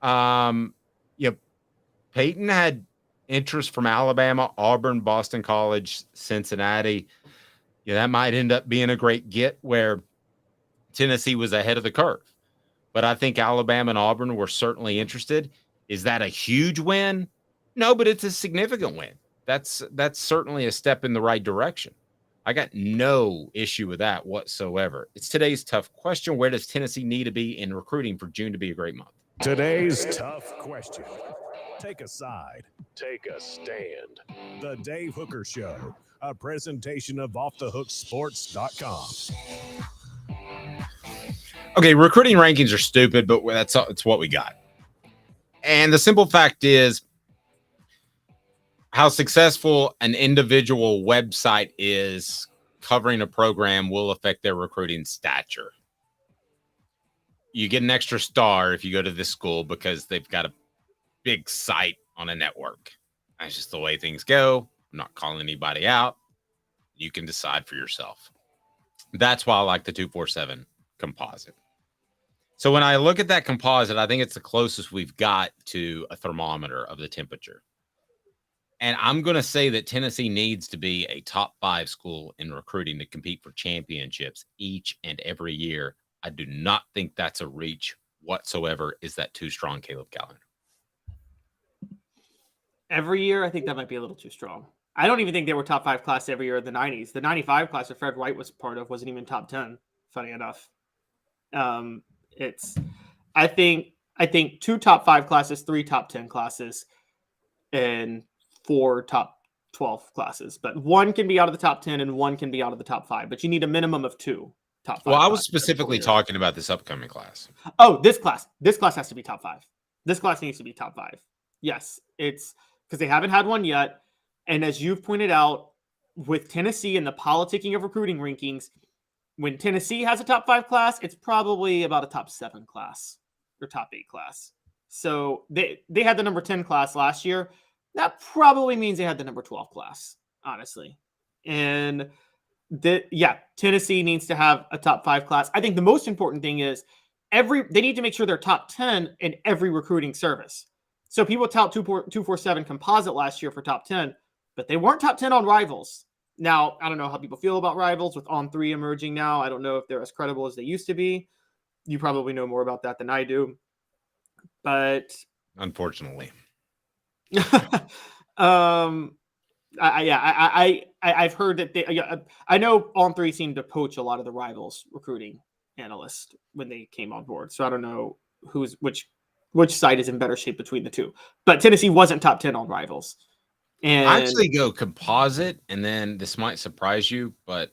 Peyton had interest from Alabama, Auburn, Boston College, Cincinnati. That might end up being a great get where Tennessee was ahead of the curve. But I think Alabama and Auburn were certainly interested. Is that a huge win? No, but it's a significant win. That's certainly a step in the right direction. I got no issue with that whatsoever. It's today's tough question. Where does Tennessee need to be in recruiting for June to be a great month? Today's tough question. Take a side. Take a stand. The Dave Hooker Show, a presentation of offthehooksports.com. Okay, recruiting rankings are stupid, but it's what we got. And the simple fact is how successful an individual website is covering a program will affect their recruiting stature. You get an extra star if you go to this school because they've got a big site on a network. That's just the way things go. I'm not calling anybody out. You can decide for yourself. That's why I like the 247 composite. So when I look at that composite, I think it's the closest we've got to a thermometer of the temperature. And I'm going to say that Tennessee needs to be a top 5 school in recruiting to compete for championships each and every year. I do not think that's a reach whatsoever. Is that too strong, Caleb Calhoun? Every year, I think that might be a little too strong. I don't even think they were top 5 class every year in the 90s. The 95 class that Fred White was part of wasn't even top 10, funny enough. I think 2 top 5 classes, 3 top 10 classes, and 4 top 12 classes. But 1 can be out of the top 10 and 1 can be out of the top 5. But you need a minimum of 2 top 5. Well, I was specifically talking about this upcoming class. Oh, this class. This class has to be top 5. This class needs to be top 5. Yes, it's because they haven't had one yet. And as you've pointed out, with Tennessee and the politicking of recruiting rankings, when Tennessee has a top 5 class, it's probably about a top 7 class or top 8 class. So they had the number 10 class last year. That probably means they had the number 12 class, honestly. And Tennessee needs to have a top 5 class. I think the most important thing is they need to make sure they're top 10 in every recruiting service. So people tout 247 composite last year for top 10, but they weren't top 10 on Rivals. Now, I don't know how people feel about Rivals with On3 emerging now. I don't know if they're as credible as they used to be. You probably know more about that than I do. But unfortunately, I've heard that I know On3 seemed to poach a lot of the Rivals recruiting analysts when they came on board. So I don't know which side is in better shape between the two. But Tennessee wasn't top 10 on Rivals. And I actually go composite, and then this might surprise you, but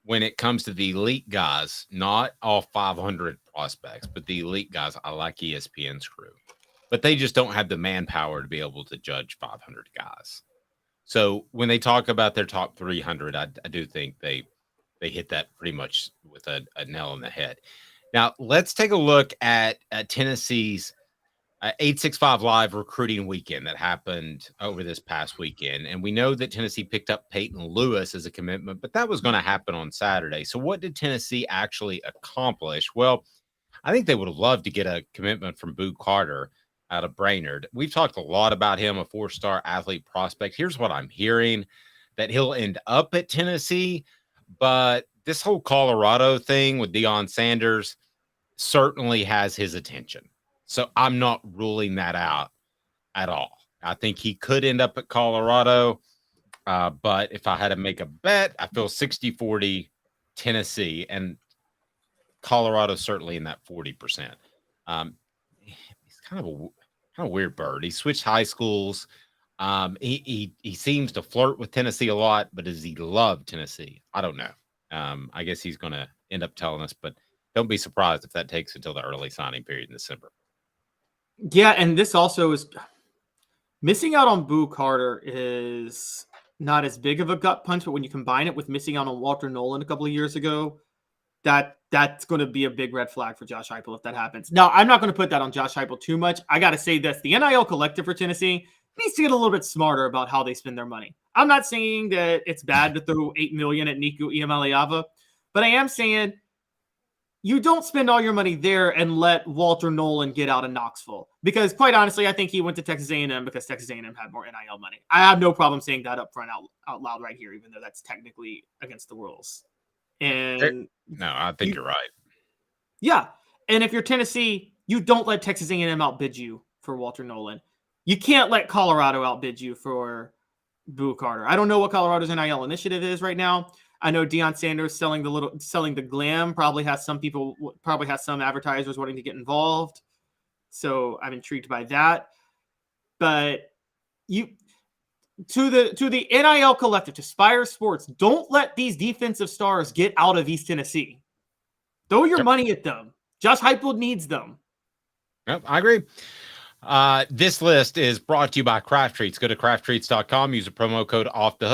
when it comes to the elite guys, not all 500 prospects, but the elite guys, I like ESPN's crew. But they just don't have the manpower to be able to judge 500 guys. So when they talk about their top 300, I do think they hit that pretty much with a nail on the head. Now, let's take a look at Tennessee's 865 Live recruiting weekend that happened over this past weekend. And we know that Tennessee picked up Peyton Lewis as a commitment, but that was going to happen on Saturday. So what did Tennessee actually accomplish? Well, I think they would have loved to get a commitment from Boo Carter out of Brainerd. We've talked a lot about him, a 4-star athlete prospect. Here's what I'm hearing, that he'll end up at Tennessee, but this whole Colorado thing with Deion Sanders certainly has his attention. So I'm not ruling that out at all. I think he could end up at Colorado, but if I had to make a bet, I feel 60-40 Tennessee, and Colorado certainly in that 40%. He's kind of a weird bird. He switched high schools. He seems to flirt with Tennessee a lot, but does he love Tennessee? I don't know. I guess he's going to end up telling us, but don't be surprised if that takes until the early signing period in December. Yeah, and this also is missing out on Boo Carter is not as big of a gut punch, but when you combine it with missing out on Walter Nolan a couple of years ago, that's going to be a big red flag for Josh Heupel if that happens. Now, I'm not going to put that on Josh Heupel too much. I got to say this. The NIL collective for Tennessee needs to get a little bit smarter about how they spend their money. I'm not saying that it's bad to throw $8 million at Nico Iamaleava, but I am saying you don't spend all your money there and let Walter Nolan get out of Knoxville. Because quite honestly, I think he went to Texas A&M because Texas A&M had more NIL money. I have no problem saying that up front out loud right here, even though that's technically against the rules. And no, I think you're right. Yeah. And if you're Tennessee, you don't let Texas A&M outbid you for Walter Nolan. You can't let Colorado outbid you for Boo Carter. I don't know what Colorado's NIL initiative is right now. I know Deion Sanders selling the glam probably has some advertisers wanting to get involved. So I'm intrigued by that. But to the NIL collective, to Spire Sports, don't let these defensive stars get out of East Tennessee. Throw your money at them. Josh Heupel needs them. Yep, I agree. This list is brought to you by Craft Treats. Go to crafttreats.com, use the promo code off the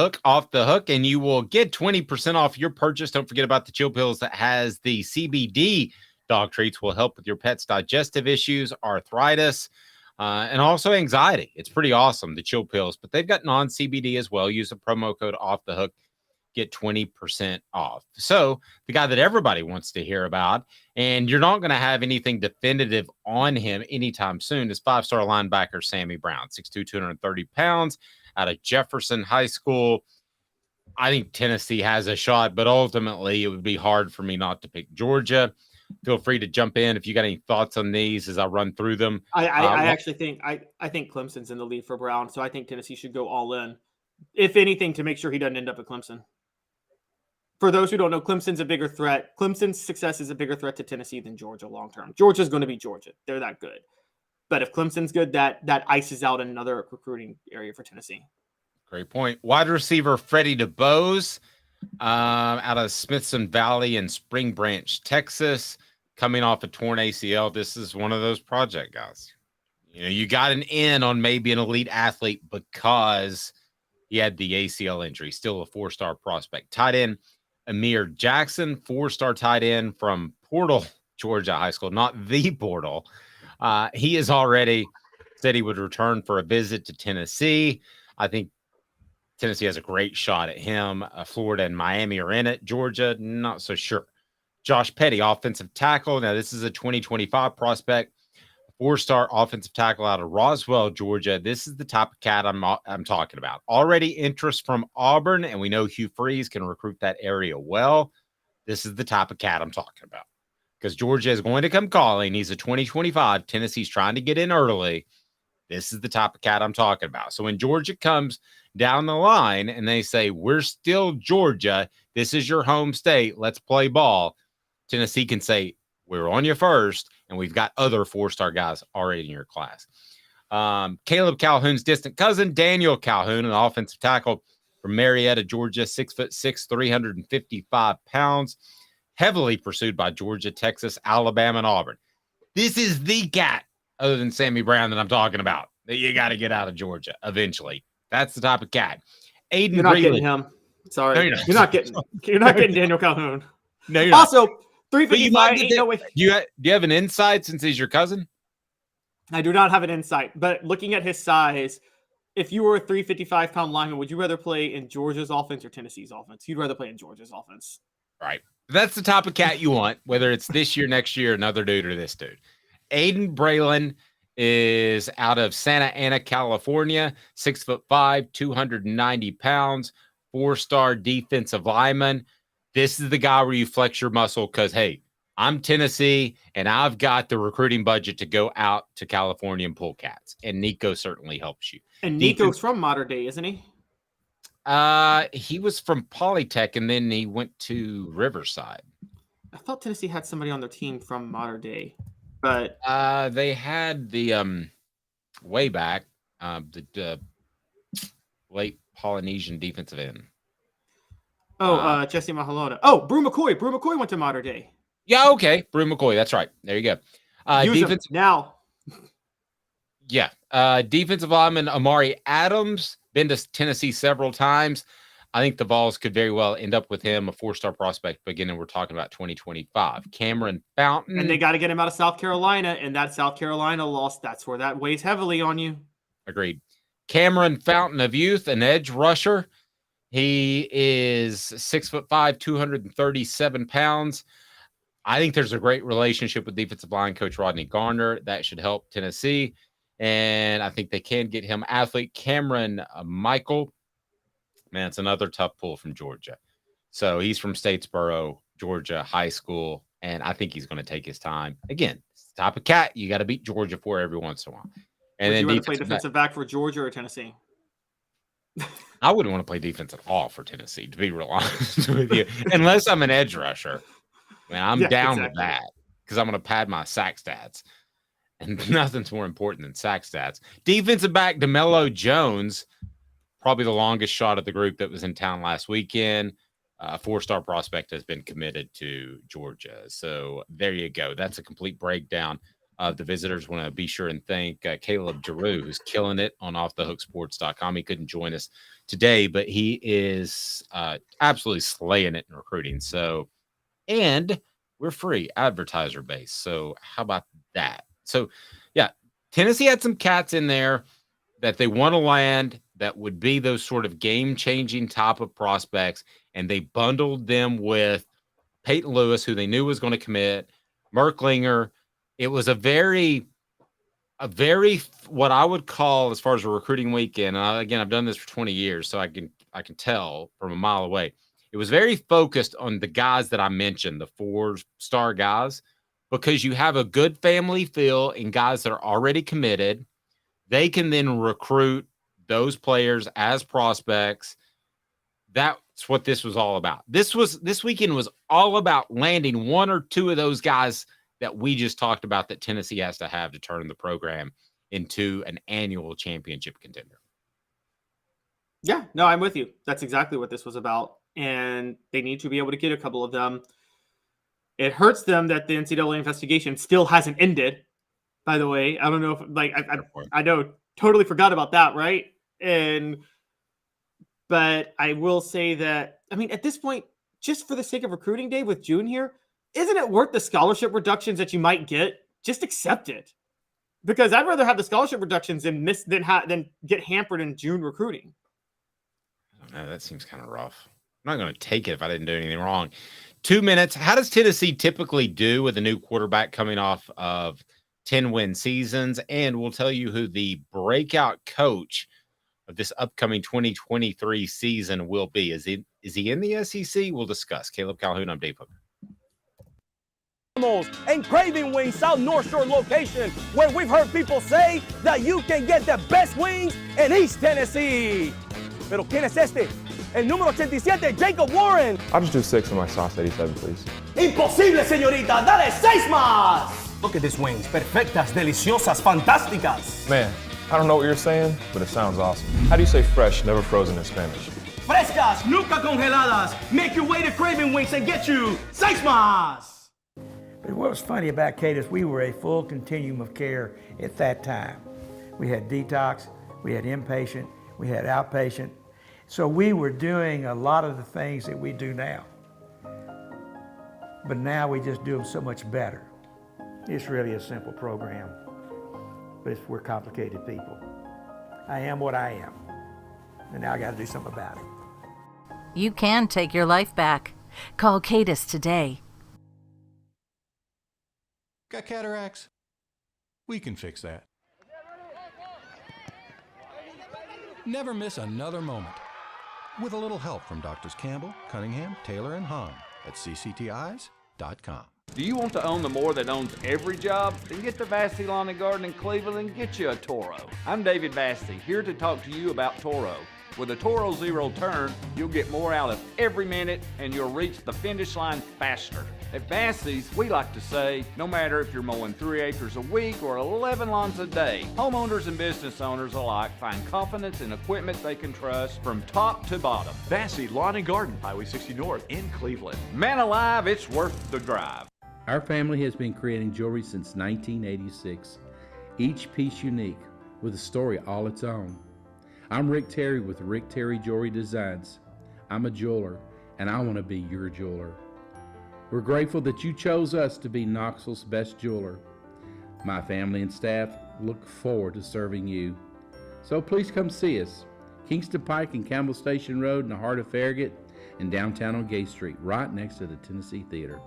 hook, and you will get 20% off your purchase. Don't forget about the Chill Pills that has the CBD dog treats, will help with your pet's digestive issues, arthritis, and also anxiety. It's pretty awesome, the Chill Pills, but they've got non-CBD as well. Use the promo code off the hook. get 20% off. So the guy that everybody wants to hear about, and you're not going to have anything definitive on him anytime soon, is 5-star linebacker Sammy Brown, 6'2", 230 pounds, out of Jefferson High School. I think Tennessee has a shot, but ultimately it would be hard for me not to pick Georgia. Feel free to jump in if you got any thoughts on these as I run through them. I actually think I think Clemson's in the lead for Brown, so I think Tennessee should go all in, if anything, to make sure he doesn't end up at Clemson. For those who don't know, Clemson's a bigger threat. Clemson's success is a bigger threat to Tennessee than Georgia long term. Georgia's going to be Georgia; they're that good. But if Clemson's good, that ices out another recruiting area for Tennessee. Great point. Wide receiver Freddie DeBose, out of Smithson Valley in Spring Branch, Texas, coming off a torn ACL. This is one of those project guys. You know, you got an in on maybe an elite athlete because he had the ACL injury. Still a 4-star prospect. Tight end Amir Jackson, 4-star tight end from Portal, Georgia High School, not the Portal. He has already said he would return for a visit to Tennessee. I think Tennessee has a great shot at him. Florida and Miami are in it. Georgia, not so sure. Josh Petty, offensive tackle. Now, this is a 2025 prospect, 4-star offensive tackle out of Roswell, Georgia. This is the type of cat I'm talking about. Already interest from Auburn, and we know Hugh Freeze can recruit that area well. This is the type of cat I'm talking about because Georgia is going to come calling. He's a 2025. Tennessee's trying to get in early. This is the type of cat I'm talking about. So when Georgia comes down the line and they say, we're still Georgia, this is your home state, let's play ball, Tennessee can say, we're on you first, and we've got other 4-star guys already in your class. Caleb Calhoun's distant cousin, Daniel Calhoun, an offensive tackle from Marietta, Georgia, 6'6", 355 pounds, heavily pursued by Georgia, Texas, Alabama, and Auburn. This is the cat, other than Sammy Brown, that I'm talking about, that you got to get out of Georgia eventually. That's the type of cat. Aiden You're not Breland. getting him. Sorry. No, you're not getting Daniel Calhoun. No, you're not. Also, 355 ain't no way. Do you have an insight since he's your cousin? I do not have an insight, but looking at his size, if you were a 355-pound lineman, would you rather play in Georgia's offense or Tennessee's offense? You'd rather play in Georgia's offense. Right. That's the type of cat you want, whether it's this year, next year, another dude, or this dude. Aiden Breland is out of Santa Ana, California, 6'5", 290 pounds, 4-star defensive lineman. This is the guy where you flex your muscle because, hey, I'm Tennessee, and I've got the recruiting budget to go out to California and pull cats. And Nico certainly helps you. And Nico's from Modern Day, isn't he? He was from Polytech, and then he went to Riverside. I thought Tennessee had somebody on their team from Modern Day, but they had the way back the late Polynesian defensive end. Jesse Mahalona. Oh, Brew McCoy. Brew McCoy went to Modern Day. Yeah, okay. Brew McCoy. That's right. There you go. Defensive now. Yeah. Defensive lineman Amari Adams, been to Tennessee several times. I think the Vols could very well end up with him, a 4-star prospect. Beginning, we're talking about 2025. Cameron Fountain. And they got to get him out of South Carolina, and that South Carolina loss, that's where that weighs heavily on you. Agreed. Cameron Fountain of Youth, an edge rusher. He is 6'5", 237 pounds. I think there's a great relationship with defensive line coach Rodney Garner. That should help Tennessee. And I think they can get him. Athlete Cameron Michael. Man, it's another tough pull from Georgia. So he's from Statesboro, Georgia High School. And I think he's going to take his time. Again, it's the type of cat you got to beat Georgia for every once in a while. And Would then you rather play defensive back for Georgia or Tennessee? I wouldn't want to play defense at all for Tennessee, to be real honest with you, unless I'm an edge rusher. Man, I'm down with that because I'm going to pad my sack stats, and nothing's more important than sack stats. Defensive back DeMello Jones, probably the longest shot of the group that was in town last weekend. A 4-star prospect has been committed to Georgia. So there you go. That's a complete breakdown. The visitors want to be sure and thank Caleb Giroux, who's killing it on offthehooksports.com. He couldn't join us today, but he is absolutely slaying it in recruiting. So, and we're free, advertiser base. So how about that? So, yeah, Tennessee had some cats in there that they want to land. that would be those sort of game-changing type of prospects, and they bundled them with Peyton Lewis, who they knew was going to commit, Merklinger. It was a very what I would call, as far as a recruiting weekend. Again, I've done this for 20 years, so I can tell from a mile away. It was very focused on the guys that I mentioned, the 4-star guys, because you have a good family feel in guys that are already committed. They can then recruit those players as prospects. That's what this was all about. This weekend was all about landing one or two of those guys that we just talked about that Tennessee has to have to turn the program into an annual championship contender. Yeah, no, I'm with you. That's exactly what this was about. And they need to be able to get a couple of them. It hurts them that the NCAA investigation still hasn't ended, by the way. I don't know if, I know, totally forgot about that, right? But I will say that, I mean, at this point, just for the sake of recruiting, Dave, with June here, isn't it worth the scholarship reductions that you might get? Just accept it. Because I'd rather have the scholarship reductions than get hampered in June recruiting. I don't know. That seems kind of rough. I'm not going to take it if I didn't do anything wrong. 2 minutes. How does Tennessee typically do with a new quarterback coming off of 10-win seasons? And we'll tell you who the breakout coach of this upcoming 2023 season will be. Is he in the SEC? We'll discuss. Caleb Calhoun, I'm Dave Hooker. And Craving Wings South North Shore location, where we've heard people say that you can get the best wings in East Tennessee. Pero ¿quién es este? El número 87, Jacob Warren. I'll just do 6 on my sauce 87, please. Imposible, señorita. Dale 6 más. Look at these wings. Perfectas, deliciosas, fantásticas. Man, I don't know what you're saying, but it sounds awesome. How do you say fresh, never frozen in Spanish? Frescas, nunca congeladas. Make your way to Craving Wings and get you 6 más. But what was funny about Kate is we were a full continuum of care at that time. We had detox, we had inpatient, we had outpatient. So we were doing a lot of the things that we do now. But now we just do them so much better. It's really a simple program, but we're complicated people. I am what I am, and now I got to do something about it. You can take your life back. Call Cadis today. Got cataracts? We can fix that. Never miss another moment. With a little help from Doctors Campbell, Cunningham, Taylor, and Hahn at cctis.com. Do you want to own the more that owns every job? Then get to Vassey Lawn and Garden in Cleveland and get you a Toro. I'm David Vassey, here to talk to you about Toro. With a Toro Zero Turn, you'll get more out of every minute and you'll reach the finish line faster. At Vassey's, we like to say, no matter if you're mowing 3 acres a week or 11 lawns a day, homeowners and business owners alike find confidence in equipment they can trust from top to bottom. Vassey Lawn and Garden, Highway 60 North in Cleveland. Man alive, it's worth the drive. Our family has been creating jewelry since 1986, each piece unique with a story all its own. I'm Rick Terry with Rick Terry Jewelry Designs. I'm a jeweler, and I want to be your jeweler. We're grateful that you chose us to be Knoxville's best jeweler. My family and staff look forward to serving you. So please come see us. Kingston Pike and Campbell Station Road in the heart of Farragut and downtown on Gay Street, right next to the Tennessee Theater.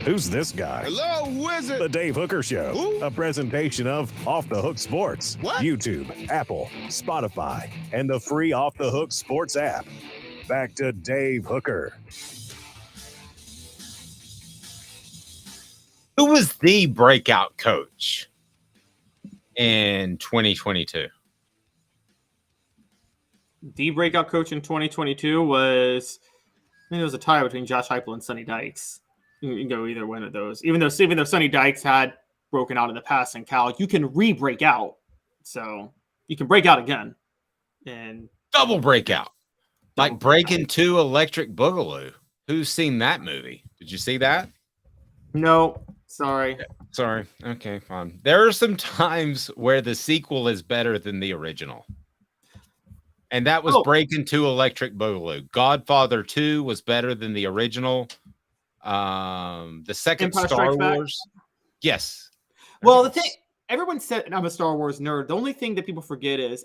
Who's this guy? Hello, who is it? The Dave Hooker Show, Who? a presentation of Off the Hook Sports, What? YouTube, Apple, Spotify, and the free Off the Hook Sports app. Back to Dave Hooker. Who was the breakout coach in 2022? The breakout coach in 2022 was, I think it was a tie between Josh Heupel and Sonny Dykes. You can go either one of those. Even though Sonny Dykes had broken out in the past in Cal, you can re-break out. So you can break out again. And double breakout. Like Breaking 2 Electric Boogaloo. Who's seen that movie? Did you see that? No. Sorry. Sorry. Okay, fine. There are some times where the sequel is better than the original. And that was Breaking 2 Electric Boogaloo. Godfather 2 was better than the original. The second Empire Star Strikes Back? Wars. Yes. Well, the thing, everyone said, and I'm a Star Wars nerd. The only thing that people forget is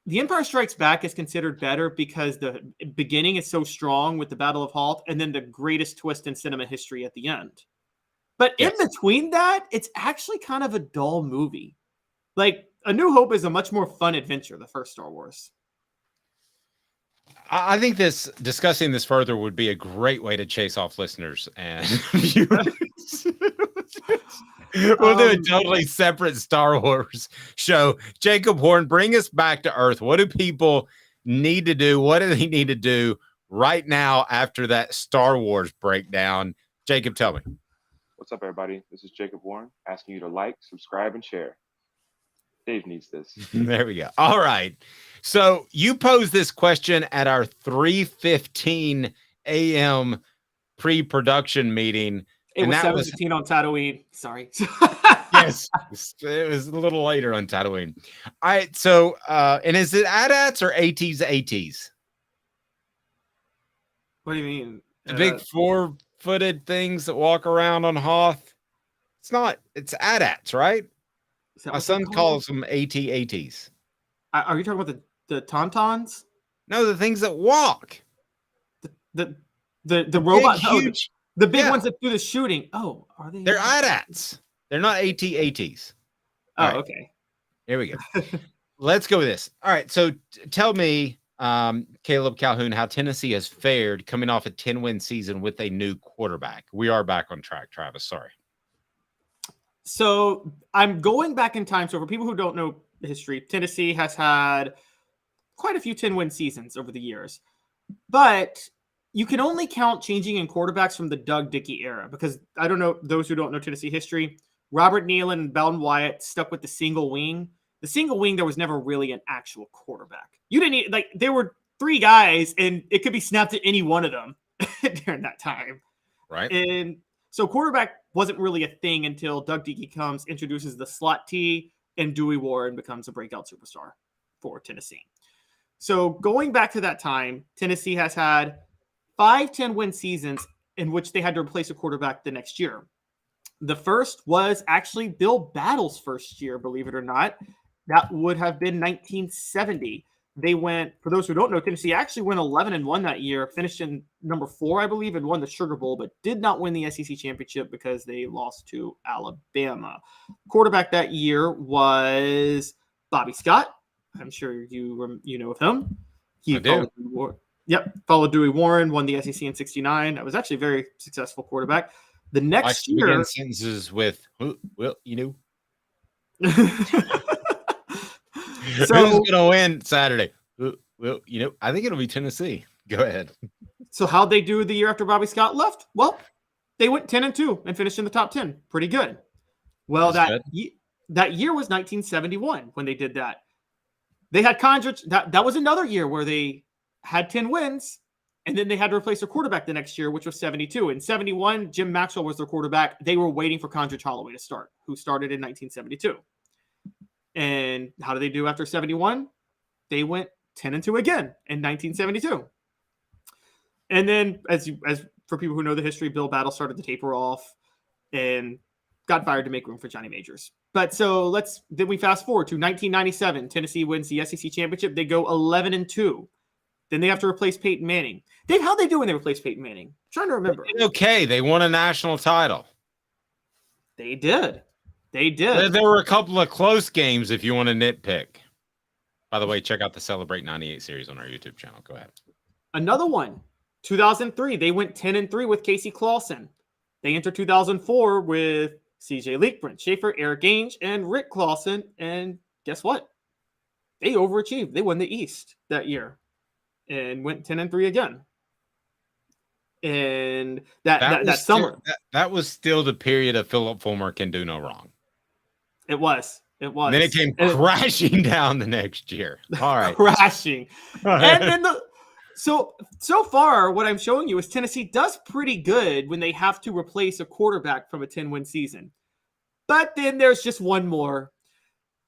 The Empire Strikes Back is considered better because the beginning is so strong with the Battle of Hoth, and then the greatest twist in cinema history at the end. But in between that, it's actually kind of a dull movie. Like, A New Hope is a much more fun adventure, the first Star Wars. I think discussing this further would be a great way to chase off listeners and viewers. We'll do a totally separate Star Wars show. Jacob Horn, bring us back to Earth. What do people need to do? What do they need to do right now after that Star Wars breakdown? Jacob, tell me. What's up, everybody? This is Jacob Warren asking you to like, subscribe, and share. Dave needs this. There we go. All right. So you posed this question at our 3:15 a.m. pre-production meeting. It was 7:15 on Tatooine. Sorry. Yes, it was a little later on Tatooine. All right. So, and is it AT-ATs or ATs? What do you mean? The big 4-footed things that walk around on Hoth? It's not. It's AT-ATs, right? My son calls them ATs. Are you talking about the tauntauns? No, the things that walk. The robot, huge, the big ones that do the shooting. Oh, are they? They're AT-ATs. They're not ATs. Oh, right. Okay. Here we go. Let's go with this. All right. So tell me, Caleb Calhoun, how Tennessee has fared coming off a 10-win season with a new quarterback. We are back on track, Travis. Sorry. So I'm going back in time. So for people who don't know the history, Tennessee has had quite a few 10-win seasons over the years. But you can only count changing in quarterbacks from the Doug Dickey era because I don't know, those who don't know Tennessee history, Robert Nealon and Belton Wyatt stuck with the single wing. The single wing, there was never really an actual quarterback. You didn't need, there were 3 guys and it could be snapped at any one of them during that time. Right. And so quarterback wasn't really a thing until Doug Dickey comes, introduces the slot T, and Dewey Warren becomes a breakout superstar for Tennessee. So going back to that time, Tennessee has had 5 10-win seasons in which they had to replace a quarterback the next year. The first was actually Bill Battle's first year, believe it or not. That would have been 1970. They went, for those who don't know, Tennessee actually went 11-1 that year, finished in number 4, I believe, and won the Sugar Bowl, but did not win the SEC championship because they lost to Alabama. Quarterback that year was Bobby Scott. I'm sure you know of him. Followed Dewey Warren, won the SEC in '69. That was actually a very successful quarterback. The next year, begin sentences with, well, you know. So, who's going to win Saturday? Well, you know, I think it'll be Tennessee. Go ahead. So how'd they do the year after Bobby Scott left? Well, they went 10-2 and finished in the top 10. Pretty good. Well, that year was 1971 when they did that. They had Condrich. That was another year where they had 10 wins, and then they had to replace their quarterback the next year, which was 72. In 71, Jim Maxwell was their quarterback. They were waiting for Condrich Holloway to start, who started in 1972. And how did they do after 71? They went 10-2 again in 1972. And then, as for people who know the history, Bill Battle started to taper off and got fired to make room for Johnny Majors. But so then we fast forward to 1997. Tennessee wins the SEC championship. They go 11-2. Then they have to replace Peyton Manning. Dave, how'd they do when they replaced Peyton Manning? I'm trying to remember. Okay, they won a national title. They did. There were a couple of close games if you want to nitpick. By the way, check out the Celebrate 98 series on our YouTube channel. Go ahead. Another one. 2003, they went 10-3 with Casey Clausen. They entered 2004 with CJ Leak, Brent Schaefer, Eric Ainge, and Rick Clausen. And guess what? They overachieved. They won the East that year and went 10-3 again. And that summer. That was still the period of Philip Fulmer can do no wrong. It was. And then it came crashing down the next year. All right. Crashing. And then so far, what I'm showing you is Tennessee does pretty good when they have to replace a quarterback from a 10-win season. But then there's just one more.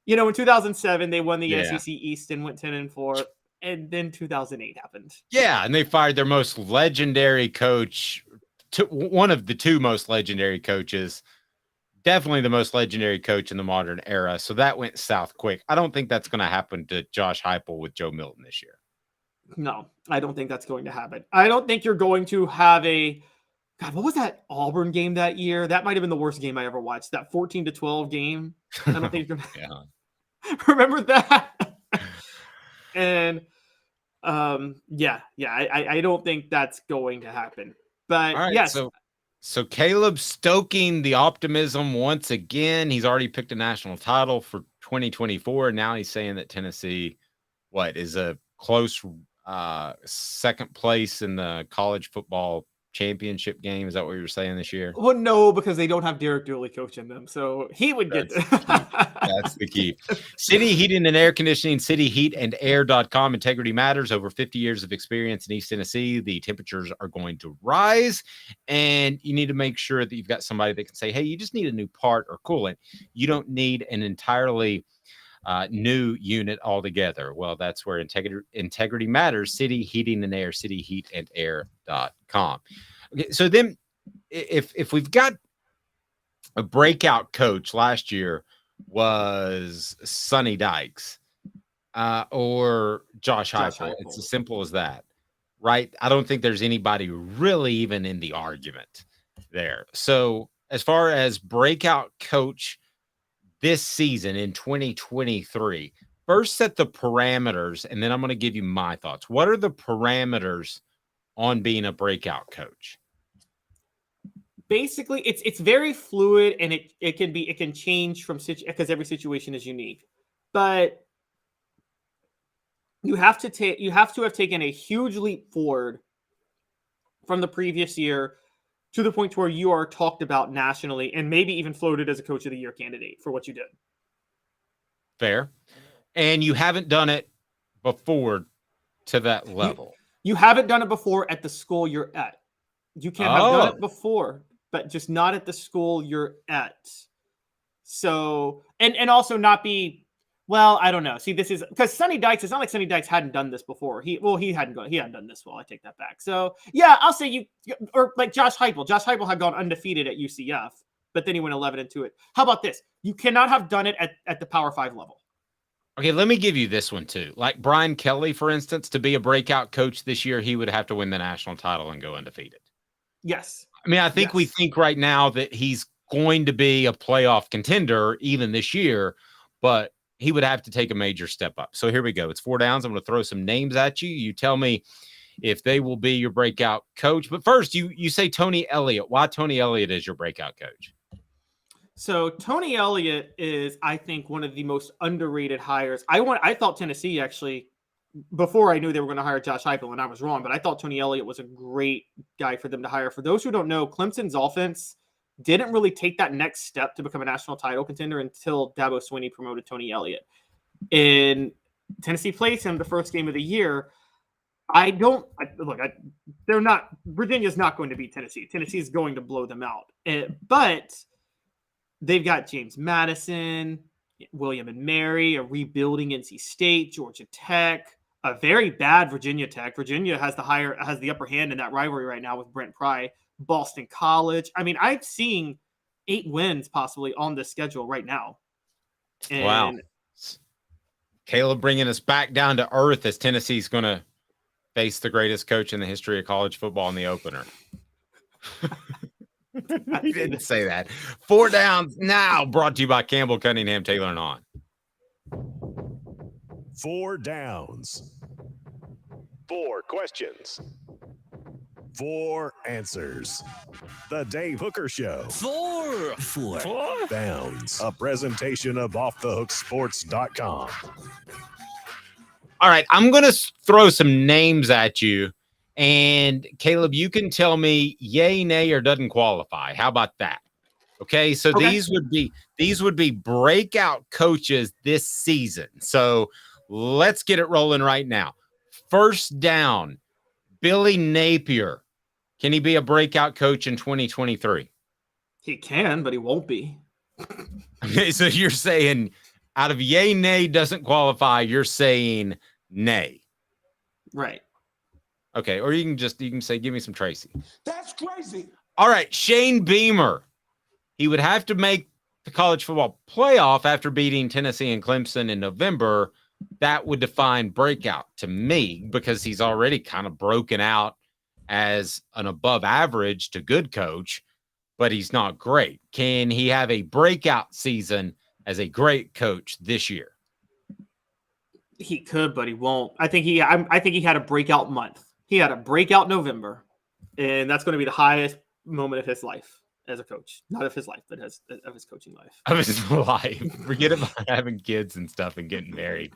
You know, in 2007, they won the SEC East and went 10-4. And then 2008 happened. Yeah, and they fired their most legendary coach, one of the 2 most legendary coaches, definitely the most legendary coach in the modern era. So that went south quick. I don't think that's going to happen to Josh Heupel with Joe Milton this year. No, I don't think that's going to happen. I don't think you're going to have a God, what was that Auburn game that year? That might have been the worst game I ever watched. That 14-12 game. I don't think you're gonna remember that. And I don't think that's going to happen. But All right, yes. So Caleb stoking the optimism once again. He's already picked a national title for 2024. Now he's saying that Tennessee, is a close second place in the college football championship game. Is that what you were saying this year? Well, no, because they don't have Derek Dooley coaching them. So he would get That's the key. City Heating and Air Conditioning, cityheatandair.com. Integrity matters. Over 50 years of experience in East Tennessee. The temperatures are going to rise, and you need to make sure that you've got somebody that can say, hey, you just need a new part or coolant. You don't need an entirely new unit altogether. Well, that's where integrity matters. City Heating and Air, cityheatandair.com. Okay, so then if we've got a breakout coach last year was Sonny Dykes or Josh Heupel. It's as simple as that, right? I don't think there's anybody really even in the argument there. So as far as breakout coach this season in 2023, first set the parameters, and then I'm going to give you my thoughts. What are the parameters on being a breakout coach? Basically, it's very fluid, and it can change from because every situation is unique. But you have to have taken a huge leap forward from the previous year to the point where you are talked about nationally and maybe even floated as a coach of the year candidate for what you did. Fair. And you haven't done it before to that level. You haven't done it before at the school you're at. You can have done it before, but just not at the school you're at. So, and also not be, well, I don't know. See, this is because Sonny Dykes, it's not like Sonny Dykes hadn't done this before. He hadn't done this well. I take that back. So yeah, I'll say or like Josh Heupel. Josh Heupel had gone undefeated at UCF, but then he went 11-2 it. How about this? You cannot have done it at the Power 5 level. Okay, let me give you this one too. Like Brian Kelly, for instance, to be a breakout coach this year, he would have to win the national title and go undefeated. Yes. I mean, I think we think right now that he's going to be a playoff contender even this year, but he would have to take a major step up. So here we go. It's 4 downs. I'm going to throw some names at you. You tell me if they will be your breakout coach. But first, you say Tony Elliott. Why Tony Elliott is your breakout coach? So Tony Elliott is, I think, one of the most underrated hires. I thought Tennessee actually, before I knew they were going to hire Josh Heupel, and I was wrong, but I thought Tony Elliott was a great guy for them to hire. For those who don't know, Clemson's offense didn't really take that next step to become a national title contender until Dabo Swinney promoted Tony Elliott. And Tennessee plays him the first game of the year. Virginia's not going to beat Tennessee. Tennessee's going to blow them out. But they've got James Madison, William and Mary, a rebuilding NC State, Georgia Tech, a very bad Virginia Tech. Virginia has the upper hand in that rivalry right now with Brent Pry. Boston College. I mean, I'm seeing 8 wins possibly on the schedule right now. And wow. Caleb bringing us back down to earth as Tennessee's going to face the greatest coach in the history of college football in the opener. He didn't say that. 4 downs now, brought to you by Campbell, Cunningham, Taylor, and On. 4 downs. 4 questions. 4 answers. The Dave Hooker Show. 4 downs. A presentation of offthehooksports.com. All right, I'm going to throw some names at you. And Caleb, you can tell me yay, nay, or doesn't qualify. How about that? Okay, so these would be breakout coaches this season. So let's get it rolling right now. First down, Billy Napier. Can he be a breakout coach in 2023? He can, but he won't be. Okay, so you're saying out of yay, nay doesn't qualify, you're saying nay. Right. Okay, or you can say, give me some Tracy. That's crazy. All right, Shane Beamer. He would have to make the college football playoff after beating Tennessee and Clemson in November, that would define breakout to me because he's already kind of broken out as an above average to good coach, but he's not great. Can he have a breakout season as a great coach this year? He could, but he won't. I think he had a breakout month. He had a breakout November, and that's going to be the highest moment of his life as a coach. Not of his life, but of his coaching life. Of his life. Forget about having kids and stuff and getting married.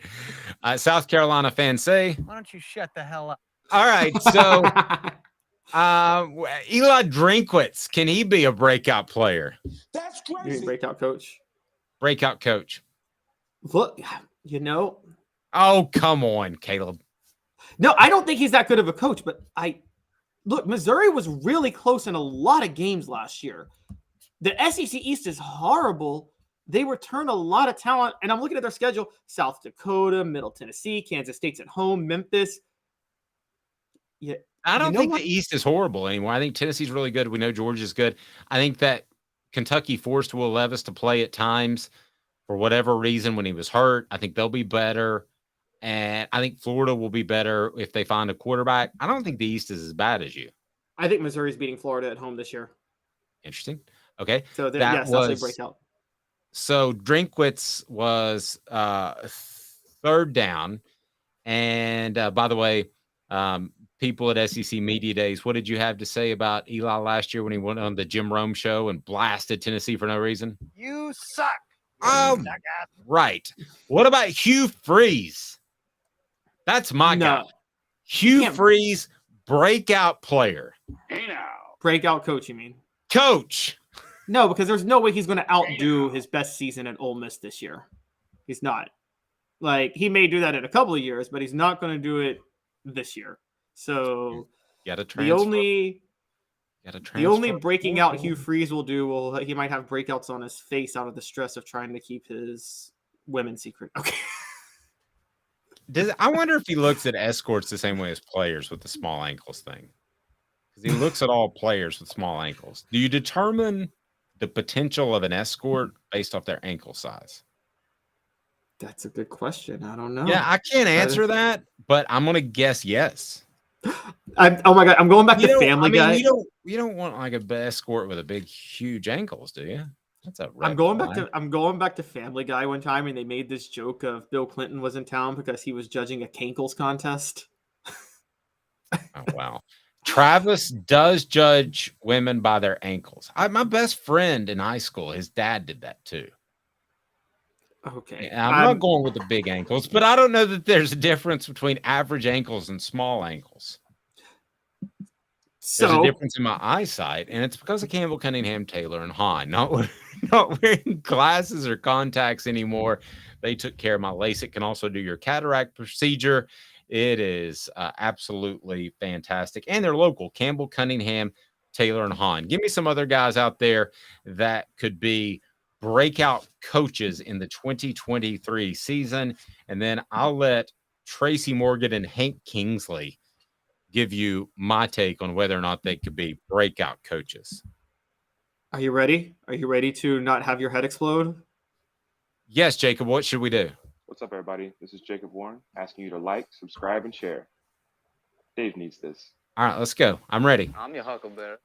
South Carolina fans say, why don't you shut the hell up? All right, so Eli Drinkwitz, can he be a breakout player? That's crazy. You mean breakout coach? Breakout coach. Look, Oh, come on, Caleb. No, I don't think he's that good of a coach, but look, Missouri was really close in a lot of games last year. The SEC East is horrible. They return a lot of talent, and I'm looking at their schedule. South Dakota, Middle Tennessee, Kansas State's at home, Memphis. Yeah, I don't think the East is horrible anymore. I think Tennessee's really good. We know Georgia's good. I think that Kentucky forced Will Levis to play at times for whatever reason when he was hurt. I think they'll be better. And I think Florida will be better if they find a quarterback. I don't think the East is as bad as you. I think Missouri's beating Florida at home this year. Interesting. Okay. So yes, I'll say breakout. So Drinkwitz was third down. And by the way, people at SEC Media Days, what did you have to say about Eli last year when he went on the Jim Rome show and blasted Tennessee for no reason? You suck. Oh, right. What about Hugh Freeze? That's my guy. Hugh Freeze, breakout player. Hey now. Breakout coach, you mean? Coach. No, because there's no way he's going to outdo his best season at Ole Miss this year. He's not. Like, he may do that in a couple of years, but he's not going to do it this year. So the only breaking out Hugh Freeze will do, he might have breakouts on his face out of the stress of trying to keep his women secret. Okay. I wonder if he looks at escorts the same way as players with the small ankles thing. Because he looks at all players with small ankles. Do you determine the potential of an escort based off their ankle size? That's a good question. I don't know. Yeah, I can't answer that, but I'm going to guess yes. Oh my God, I'm going back to Family Guy. You don't want like a escort with a big, huge ankles, do you? That's a I'm going back to Family Guy one time, and they made this joke of Bill Clinton was in town because he was judging a cankles contest. Oh wow. Travis does judge women by their ankles. My best friend in high school, his dad did that too. Okay. I'm not going with the big ankles, but I don't know that there's a difference between average ankles and small ankles. There's a difference in my eyesight, and it's because of Campbell, Cunningham, Taylor, and Hahn. Not wearing glasses or contacts anymore. They took care of my LASIK. Can also do your cataract procedure. It is absolutely fantastic. And they're local. Campbell, Cunningham, Taylor, and Hahn. Give me some other guys out there that could be breakout coaches in the 2023 season. And then I'll let Tracy Morgan and Hank Kingsley give you my take on whether or not they could be breakout coaches. Are you ready? Are you ready to not have your head explode? Yes, Jacob. What should we do? What's up, everybody? This is Jacob Warren asking you to like, subscribe, and share. Dave needs this. All right, let's go. I'm ready. I'm your huckleberry.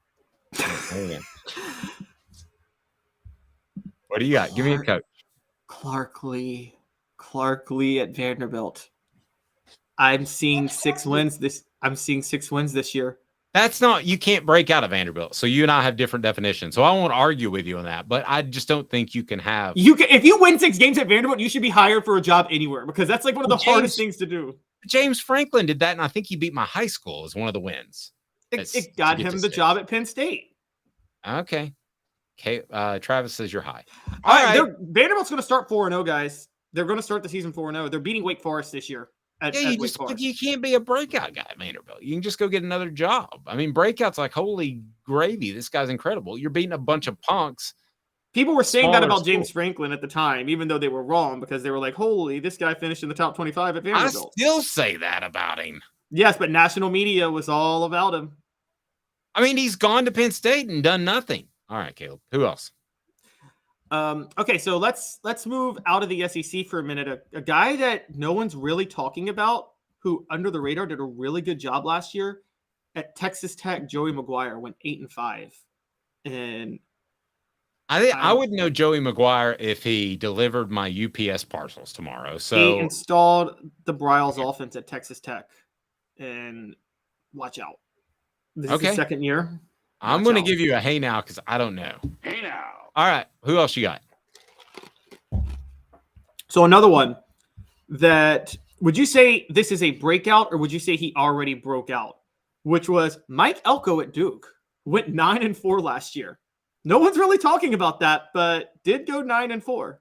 What do you got? Give me a coach. Clark Lee at Vanderbilt. I'm seeing 6 wins this year. That's not, you can't break out of Vanderbilt. So you and I have different definitions. So I won't argue with you on that, but I just don't think you can have. If you win 6 games at Vanderbilt, you should be hired for a job anywhere because that's like one of the hardest things to do. James Franklin did that, and I think he beat my high school as one of the wins. It got him the job at Penn State. Okay. Travis says you're high. All right. Vanderbilt's going to start 4-0, guys. They're going to start the season 4-0. They're beating Wake Forest this year. You can't be a breakout guy at Vanderbilt. You can just go get another job. I mean, breakout's like, holy gravy. This guy's incredible. You're beating a bunch of punks. People were saying that about James Franklin at the time, even though they were wrong because they were like, holy, this guy finished in the top 25 at Vanderbilt. I still say that about him. Yes, but national media was all about him. I mean, he's gone to Penn State and done nothing. All right, Caleb. Who else? Okay, so let's move out of the SEC for a minute. A guy that no one's really talking about, who under the radar did a really good job last year at Texas Tech, Joey McGuire went 8-5, and I would know Joey McGuire if he delivered my UPS parcels tomorrow. So he installed the Bryles offense at Texas Tech, and watch out. This is his second year. I'm going to give you a hey now because I don't know. Hey now. All right. Who else you got? So another one that, would you say this is a breakout or would you say he already broke out? Which was Mike Elko at Duke. Went 9-4 last year. No one's really talking about that, but did go 9-4.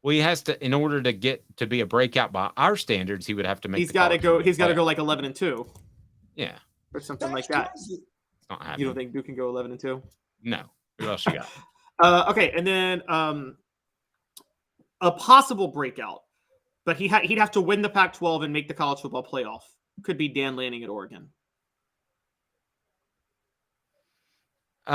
Well, he has to, in order to get to be a breakout by our standards, he would have to make. He's got to go. He's got to go like 11-2. Yeah, or something like that. It's not happening. You don't think Duke can go 11-2? No. Who else you got? Okay, and then a possible breakout, but he'd have to win the Pac-12 and make the college football playoff. Could be Dan Lanning at Oregon. Hey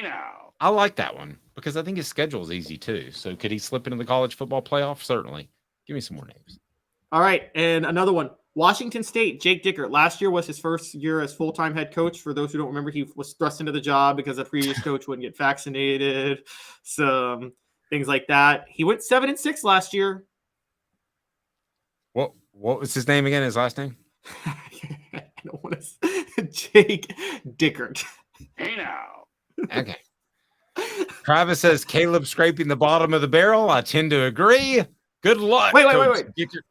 now. I like that one because I think his schedule is easy too. So could he slip into the college football playoff? Certainly. Give me some more names. All right, and another one. Washington State, Jake Dickert. Last year was his first year as full-time head coach. For those who don't remember, he was thrust into the job because the previous coach wouldn't get vaccinated. Some things like that. He went 7-6 last year. What was his name again? His last name? I don't want to. Jake Dickert. Hey now. Okay. Travis says Caleb scraping the bottom of the barrel. I tend to agree. Good luck. Wait. Dickert.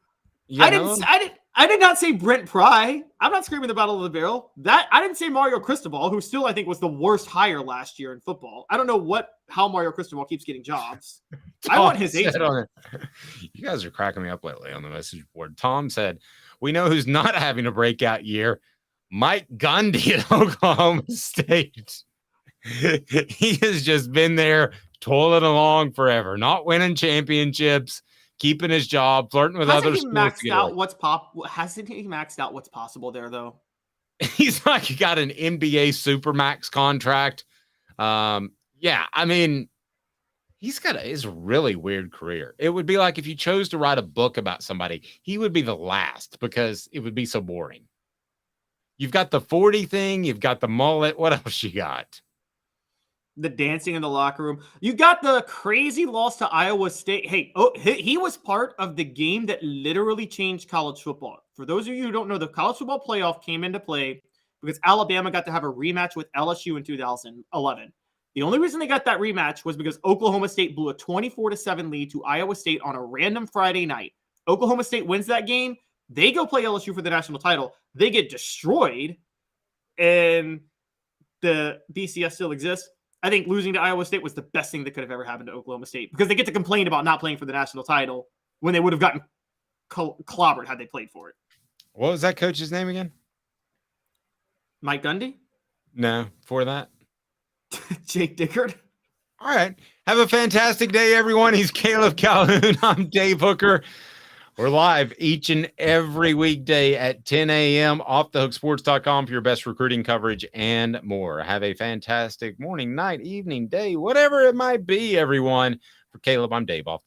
I did not say Brent Pry. I'm not screaming the bottom of the barrel. I didn't say Mario Cristobal, who still I think was the worst hire last year in football. I don't know how Mario Cristobal keeps getting jobs. I want his agent. You guys are cracking me up lately on the message board. Tom said, "We know who's not having a breakout year. Mike Gundy at Oklahoma State. He has just been there toiling along forever, not winning championships." Keeping his job, flirting with other schools. Hasn't he maxed out what's possible there, though? He's like he got an NBA Supermax contract. Yeah, I mean, he's got his really weird career. It would be like if you chose to write a book about somebody, he would be the last because it would be so boring. You've got the 40 thing, you've got the mullet. What else you got? The dancing in the locker room. You got the crazy loss to Iowa State. Hey, he was part of the game that literally changed college football. For those of you who don't know, the college football playoff came into play because Alabama got to have a rematch with LSU in 2011. The only reason they got that rematch was because Oklahoma State blew a 24-7 lead to Iowa State on a random Friday night. Oklahoma State wins that game. They go play LSU for the national title. They get destroyed, and the BCS still exists. I think losing to Iowa State was the best thing that could have ever happened to Oklahoma State because they get to complain about not playing for the national title when they would have gotten clobbered had they played for it. What was that coach's name again? Mike Gundy? No, for that. Jake Dickert. All right. Have a fantastic day, everyone. He's Caleb Calhoun. I'm Dave Hooker. We're live each and every weekday at 10 a.m. offthehooksports.com for your best recruiting coverage and more. Have a fantastic morning, night, evening, day, whatever it might be, everyone. For Caleb, I'm Dave. Off